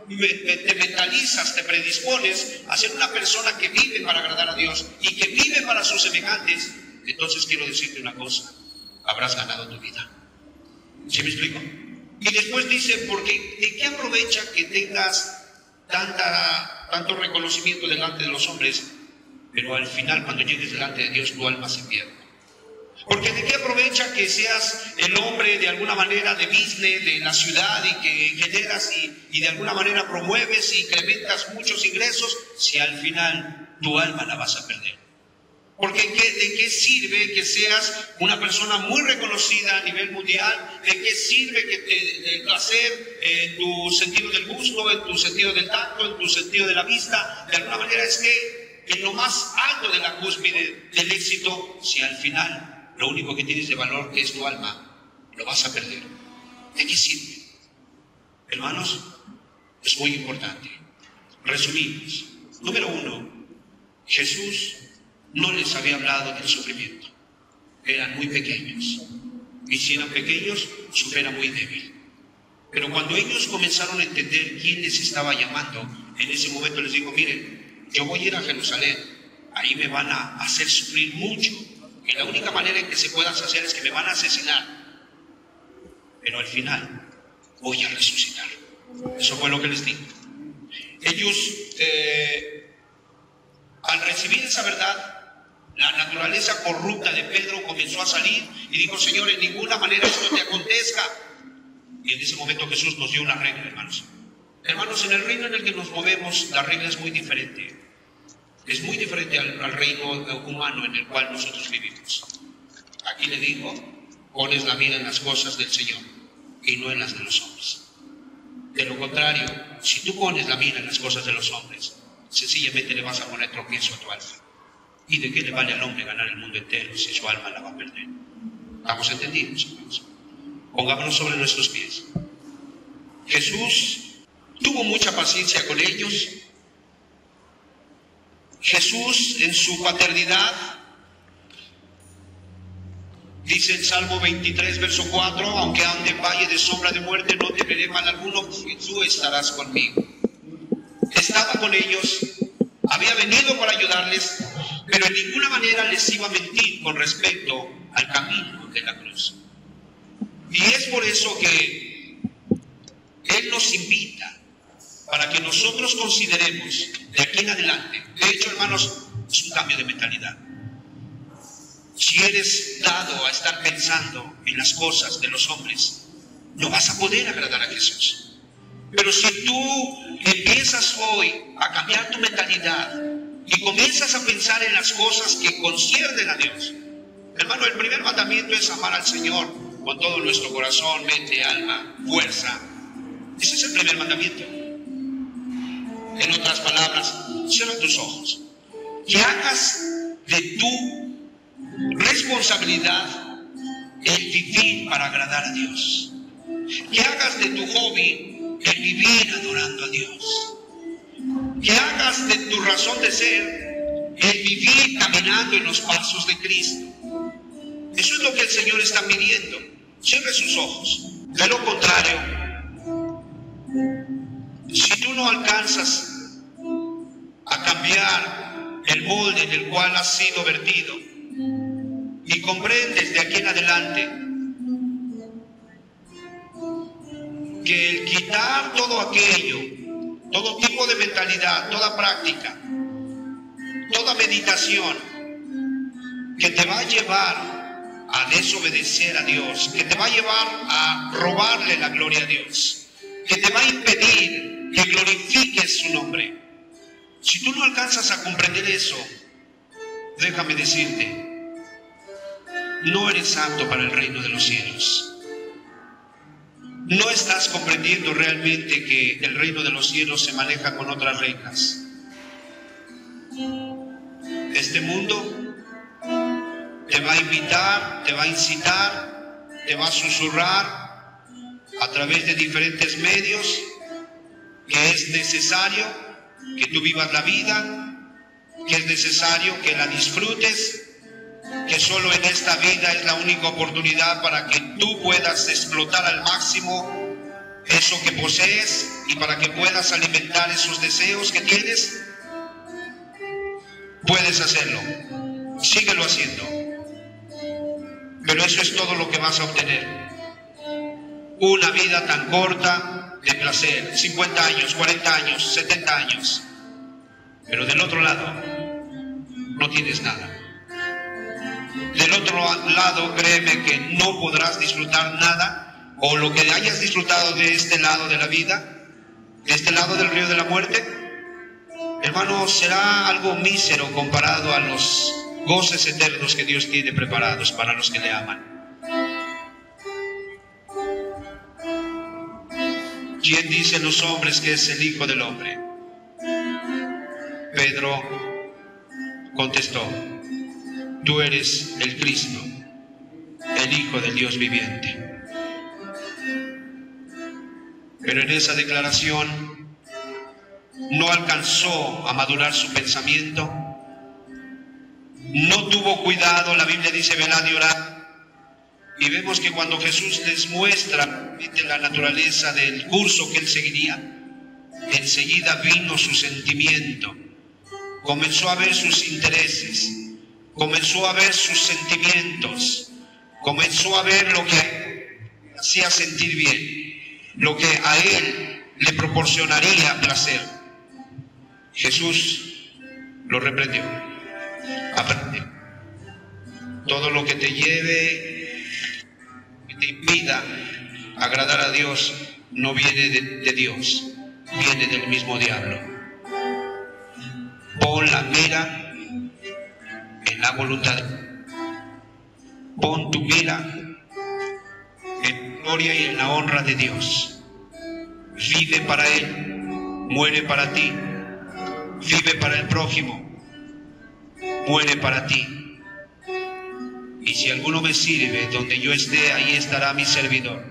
te mentalizas, te predispones a ser una persona que vive para agradar a Dios y que vive para sus semejantes, entonces quiero decirte una cosa: habrás ganado tu vida. ¿Sí me explico? Y después dice: porque ¿de qué aprovecha que tengas tanto reconocimiento delante de los hombres, pero al final, cuando llegues delante de Dios, tu alma se pierde? Porque ¿de qué aprovecha que seas el hombre de alguna manera de business de la ciudad y que generas y de alguna manera promueves y incrementas muchos ingresos, si al final tu alma la vas a perder? Porque ¿de qué sirve que seas una persona muy reconocida a nivel mundial? ¿De qué sirve que el placer, en tu sentido del gusto, en tu sentido del tacto, en tu sentido de la vista, de alguna manera es que en lo más alto de la cúspide del éxito, si al final lo único que tienes de valor, que es tu alma, lo vas a perder? ¿De qué sirve? Hermanos, es muy importante. Resumimos. Número 1, Jesús no les había hablado del sufrimiento. Eran muy pequeños. Y si eran pequeños, su fe era muy débil. Pero cuando ellos comenzaron a entender quién les estaba llamando, en ese momento les dijo: miren, yo voy a ir a Jerusalén, ahí me van a hacer sufrir mucho, y la única manera en que se pueda hacer es que me van a asesinar, pero al final voy a resucitar. Eso fue lo que les dijo. Ellos, al recibir esa verdad, la naturaleza corrupta de Pedro comenzó a salir y dijo: Señor, en ninguna manera esto te acontezca. Y en ese momento Jesús nos dio una regla, hermanos. Hermanos, en el reino en el que nos movemos, la regla es muy diferente. Es muy diferente al reino humano en el cual nosotros vivimos. Aquí le digo: pones la mira en las cosas del Señor y no en las de los hombres. De lo contrario, si tú pones la mira en las cosas de los hombres, sencillamente le vas a poner tropiezo a tu alma. ¿Y de qué le vale al hombre ganar el mundo entero si su alma la va a perder? ¿Estamos entendidos, hermanos? Pongámonos sobre nuestros pies. Jesús tuvo mucha paciencia con ellos. Jesús en su paternidad, dice el Salmo 23, verso 4, aunque ande en valle de sombra de muerte, no temeré mal alguno, porque tú estarás conmigo. Estaba con ellos, había venido para ayudarles, pero en ninguna manera les iba a mentir con respecto al camino de la cruz. Y es por eso que Él nos invita para que nosotros consideremos de aquí en adelante. De hecho, hermanos, es un cambio de mentalidad. Si eres dado a estar pensando en las cosas de los hombres, no vas a poder agradar a Jesús. Pero si tú empiezas hoy a cambiar tu mentalidad y comienzas a pensar en las cosas que conciernen a Dios, hermano, el primer mandamiento es amar al Señor con todo nuestro corazón, mente, alma, fuerza. Ese es el primer mandamiento. En otras palabras, cierra tus ojos. Que hagas de tu responsabilidad el vivir para agradar a Dios. Que hagas de tu hobby el vivir adorando a Dios. Que hagas de tu razón de ser el vivir caminando en los pasos de Cristo. Eso es lo que el Señor está pidiendo. Cierre sus ojos. De lo contrario, si tú no alcanzas a cambiar el molde en el cual has sido vertido y comprendes de aquí en adelante que el quitar todo aquello, todo tipo de mentalidad, toda práctica, toda meditación que te va a llevar a desobedecer a Dios, que te va a llevar a robarle la gloria a Dios, que te va a impedir que glorifiques su nombre. Si tú no alcanzas a comprender eso, déjame decirte, no eres apto para el reino de los cielos. No estás comprendiendo realmente que el reino de los cielos se maneja con otras reglas. Este mundo te va a invitar, te va a incitar, te va a susurrar a través de diferentes medios que es necesario que tú vivas la vida, que es necesario que la disfrutes, que solo en esta vida es la única oportunidad para que tú puedas explotar al máximo eso que posees y para que puedas alimentar esos deseos que tienes. Puedes hacerlo, síguelo haciendo, pero eso es todo lo que vas a obtener. Una vida tan corta de placer, 50 años, 40 años, 70 años, pero del otro lado no tienes nada. Del otro lado, créeme que no podrás disfrutar nada, o lo que hayas disfrutado de este lado de la vida, de este lado del río de la muerte, hermano, será algo mísero comparado a los goces eternos que Dios tiene preparados para los que le aman. ¿Quién dicen los hombres que es el Hijo del Hombre? Pedro contestó: tú eres el Cristo, el Hijo del Dios viviente. Pero en esa declaración no alcanzó a madurar su pensamiento, no tuvo cuidado. La Biblia dice: velad y orad. Y vemos que cuando Jesús les muestra la naturaleza del curso que él seguiría, enseguida vino su sentimiento, comenzó a ver sus intereses, comenzó a ver sus sentimientos, comenzó a ver lo que hacía sentir bien, lo que a él le proporcionaría placer. Jesús lo reprendió: aprende. Todo lo que te lleve, que te impida agradar a Dios, no viene de Dios, viene del mismo diablo. Pon la mira en la voluntad. Pon tu mira en la gloria y en la honra de Dios. vive para Él, muere para ti, vive para el prójimo, muere para ti. Y si alguno me sirve, donde yo esté, ahí estará mi servidor.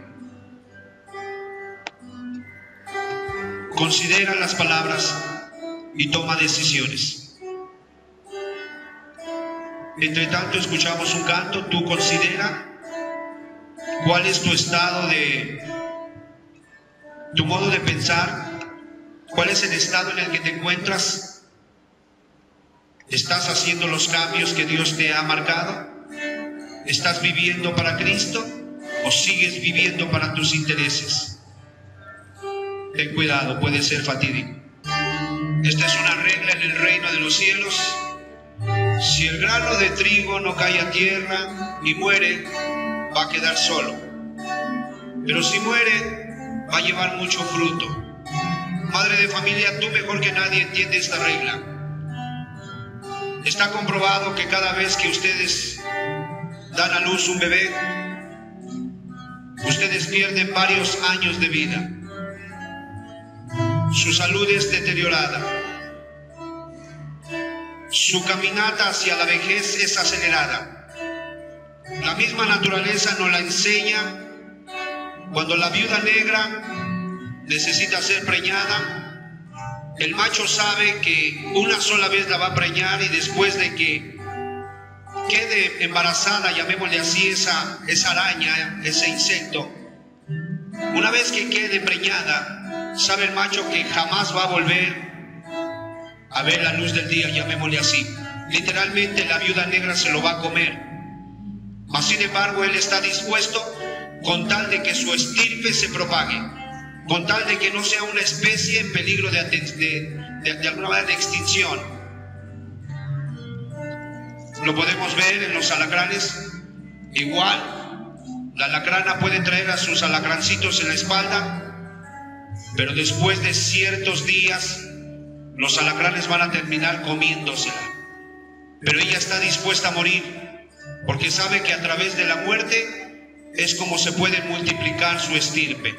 Considera las palabras y toma decisiones. Entre tanto escuchamos un canto. Tú considera cuál es tu estado tu modo de pensar, cuál es el estado en el que te encuentras. ¿Estás haciendo los cambios que Dios te ha marcado? ¿Estás viviendo para Cristo o sigues viviendo para tus intereses? Ten cuidado, puede ser fatídico. Esta es una regla en el reino de los cielos. Si el grano de trigo no cae a tierra y muere, va a quedar solo. Pero si muere, va a llevar mucho fruto. Madre de familia, tú mejor que nadie entiende esta regla. Está comprobado que cada vez que ustedes dan a luz un bebé, ustedes pierden varios años de vida. Su salud es deteriorada. Su caminata hacia la vejez es acelerada. La misma naturaleza nos la enseña. Cuando la viuda negra necesita ser preñada, el macho sabe que una sola vez la va a preñar y después de que quede embarazada, llamémosle así, esa araña, ese insecto, una vez que quede preñada, sabe el macho que jamás va a volver a ver la luz del día, llamémosle así. Literalmente la viuda negra se lo va a comer. Mas sin embargo él está dispuesto, con tal de que su estirpe se propague, con tal de que no sea una especie en peligro de alguna manera de extinción. Lo podemos ver en los alacranes. Igual, la alacrana puede traer a sus alacrancitos en la espalda, pero después de ciertos días los alacranes van a terminar comiéndosela. Pero ella está dispuesta a morir, porque sabe que a través de la muerte es como se puede multiplicar su estirpe.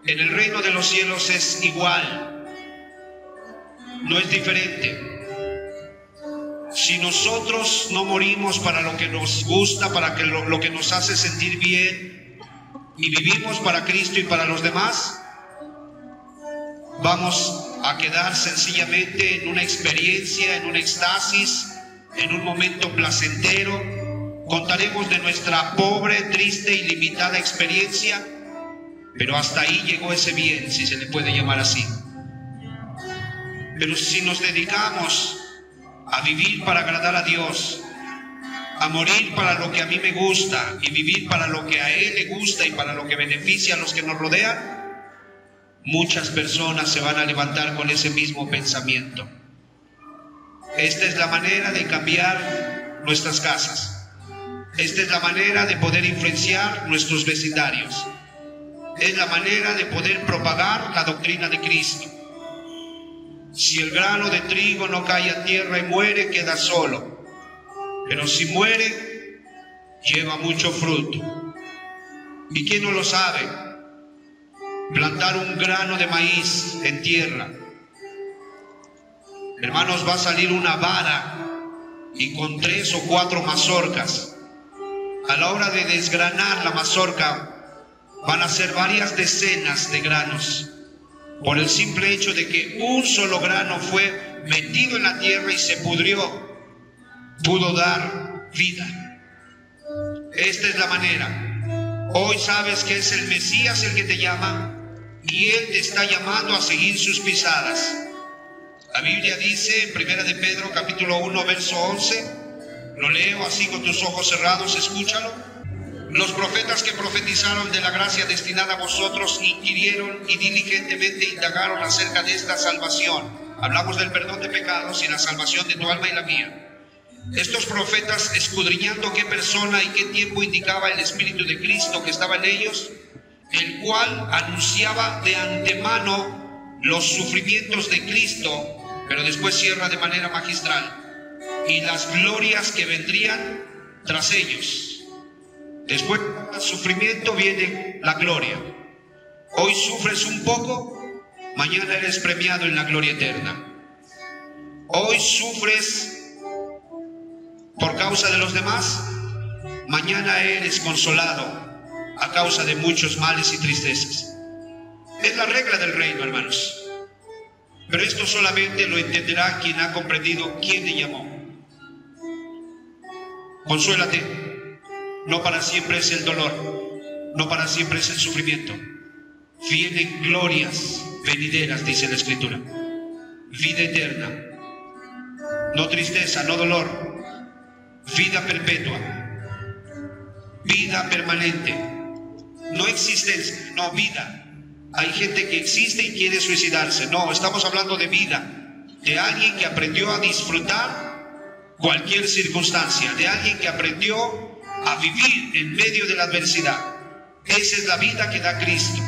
En el reino de los cielos es igual, no es diferente. Si nosotros no morimos para lo que nos gusta, para que lo que nos hace sentir bien, y vivimos para Cristo y para los demás, vamos a quedar sencillamente en una experiencia, en un éxtasis, en un momento placentero. Contaremos de nuestra pobre, triste y limitada experiencia, pero hasta ahí llegó ese bien, si se le puede llamar así. Pero si nos dedicamos a vivir para agradar a Dios, a morir para lo que a mí me gusta y vivir para lo que a Él le gusta y para lo que beneficia a los que nos rodean, muchas personas se van a levantar con ese mismo pensamiento. Esta es la manera de cambiar nuestras casas. Esta es la manera de poder influenciar nuestros vecindarios. Es la manera de poder propagar la doctrina de Cristo. Si el grano de trigo no cae a tierra y muere, queda solo. Pero si muere, lleva mucho fruto. ¿Y quién no lo sabe? Plantar un grano de maíz en tierra, hermanos, va a salir una vara y con 3 o 4 mazorcas. A la hora de desgranar la mazorca van a ser varias decenas de granos, por el simple hecho de que un solo grano fue metido en la tierra y se pudrió, pudo dar vida. Esta es la manera. Hoy sabes que es el Mesías el que te llama y Él te está llamando a seguir sus pisadas. La Biblia dice en 1 de Pedro capítulo 1 verso 11, lo leo así con tus ojos cerrados, escúchalo. Los profetas que profetizaron de la gracia destinada a vosotros inquirieron y diligentemente indagaron acerca de esta salvación. Hablamos del perdón de pecados y la salvación de tu alma y la mía. Estos profetas, escudriñando qué persona y qué tiempo indicaba el Espíritu de Cristo que estaba en ellos, el cual anunciaba de antemano los sufrimientos de Cristo, pero después cierra de manera magistral, y las glorias que vendrían tras ellos. Después del sufrimiento viene la gloria. Hoy sufres un poco, mañana eres premiado en la gloria eterna. Hoy sufres por causa de los demás, mañana eres consolado a causa de muchos males y tristezas. Es la regla del reino, hermanos. Pero esto solamente lo entenderá quien ha comprendido quién le llamó. Consuélate. No para siempre es el dolor, no para siempre es el sufrimiento. Vienen glorias venideras, dice la Escritura. Vida eterna. No tristeza, no dolor. Vida perpetua. Vida permanente. No existencia, no vida. Hay gente que existe y quiere suicidarse. No, estamos hablando de vida. De alguien que aprendió a disfrutar cualquier circunstancia. De alguien que aprendió a vivir en medio de la adversidad. Esa es la vida que da Cristo.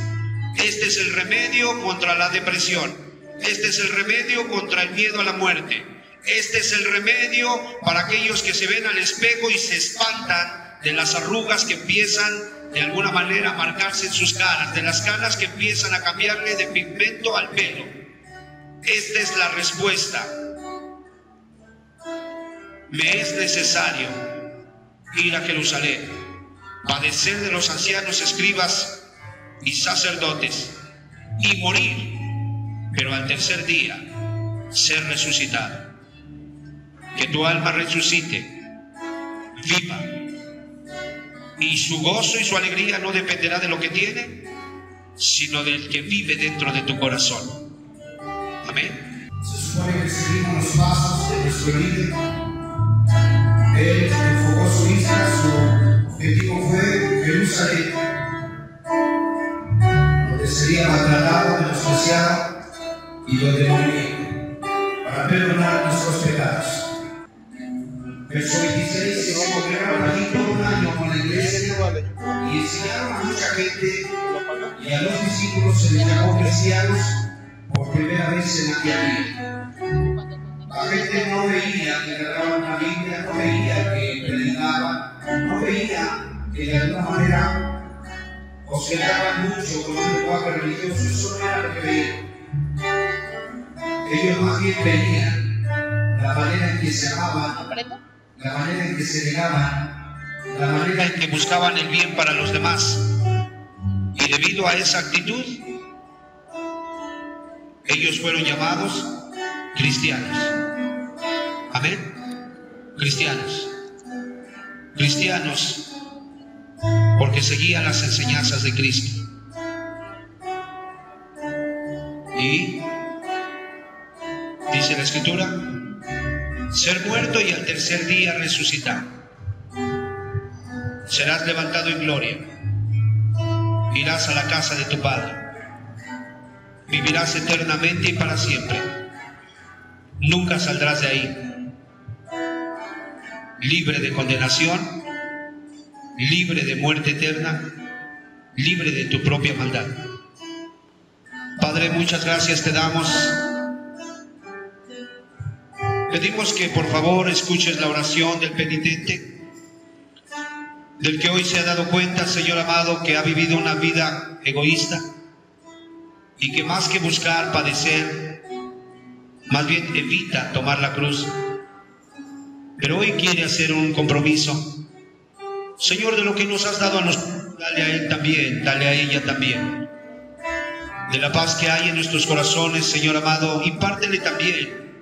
Este es el remedio contra la depresión. Este es el remedio contra el miedo a la muerte. Este es el remedio para aquellos que se ven al espejo y se espantan de las arrugas que empiezan de alguna manera a marcarse en sus caras, de las canas que empiezan a cambiarle de pigmento al pelo. Esta es la respuesta. Me es necesario ir a Jerusalén, padecer de los ancianos escribas y sacerdotes y morir, pero al tercer día ser resucitado. Que tu alma resucite, viva, y su gozo y su alegría no dependerá de lo que tiene, sino del que vive dentro de tu corazón. Amén.
Se supone que seguimos los pasos de nuestro líder. Él enfocó su vista, su objetivo fue Jerusalén, donde sería maltratado, menospreciado y donde moriría, para perdonar nuestros pecados. Verso 26, se congregaron allí todo un año con la iglesia y enseñaron a mucha gente, y a los discípulos se les llamó cristianos por primera vez en aquel día. La gente no veía que agarraban la Biblia, no veía que predicaban, no veía que de alguna manera observaban mucho con un lenguaje religioso. Eso no era lo que veían. Ellos más bien veían la manera en que se amaban, la manera en que se negaban, la manera en que
buscaban el bien para los demás. Y debido a esa actitud, ellos fueron llamados cristianos. Amén. Cristianos. Cristianos porque seguían las enseñanzas de Cristo. Y dice la Escritura, ser muerto y al tercer día resucitar. Serás levantado en gloria. Irás a la casa de tu Padre. Vivirás eternamente y para siempre. Nunca saldrás de ahí. Libre de condenación, libre de muerte eterna, libre de tu propia maldad. Padre, muchas gracias te damos. Pedimos que por favor escuches la oración del penitente, del que hoy se ha dado cuenta, Señor amado, que ha vivido una vida egoísta y que más que buscar padecer, más bien evita tomar la cruz. Pero hoy quiere hacer un compromiso. Señor, de lo que nos has dado a nosotros, dale a él también, dale a ella también. De la paz que hay en nuestros corazones, Señor amado, impártele también,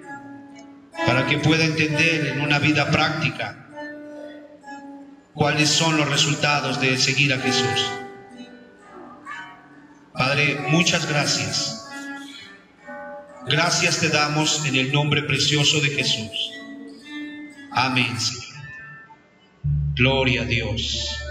para que pueda entender en una vida práctica cuáles son los resultados de seguir a Jesús. Padre, muchas gracias. Gracias te damos en el nombre precioso de Jesús. Amén, Señor. Gloria a Dios.